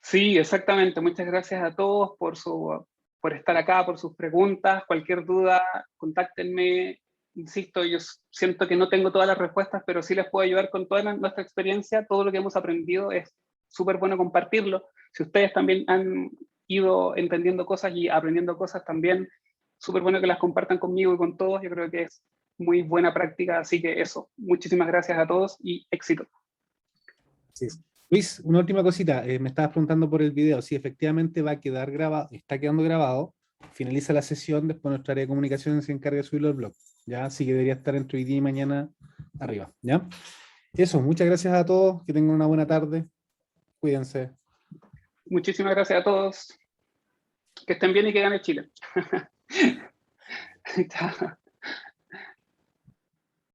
Sí, exactamente. Muchas gracias a todos por estar acá, por sus preguntas. Cualquier duda, contáctenme. Insisto, yo siento que no tengo todas las respuestas, pero sí les puedo ayudar con toda nuestra experiencia. Todo lo que hemos aprendido es súper bueno compartirlo. Si ustedes también han ido entendiendo cosas y aprendiendo cosas también, súper bueno que las compartan conmigo y con todos. Yo creo que es muy buena práctica. Así que eso, muchísimas gracias a todos y éxito. Sí. Luis, una última cosita. Me estabas preguntando por el video. Sí, efectivamente va a quedar grabado, está quedando grabado. Finaliza la sesión, después nuestra área de comunicación se encarga de subirlo al blog. ¿Ya? Así que debería estar entre hoy día y mañana arriba. ¿Ya? Eso, muchas gracias a todos. Que tengan una buena tarde. Cuídense. Muchísimas gracias a todos. Que estén bien y que gane Chile. Chao.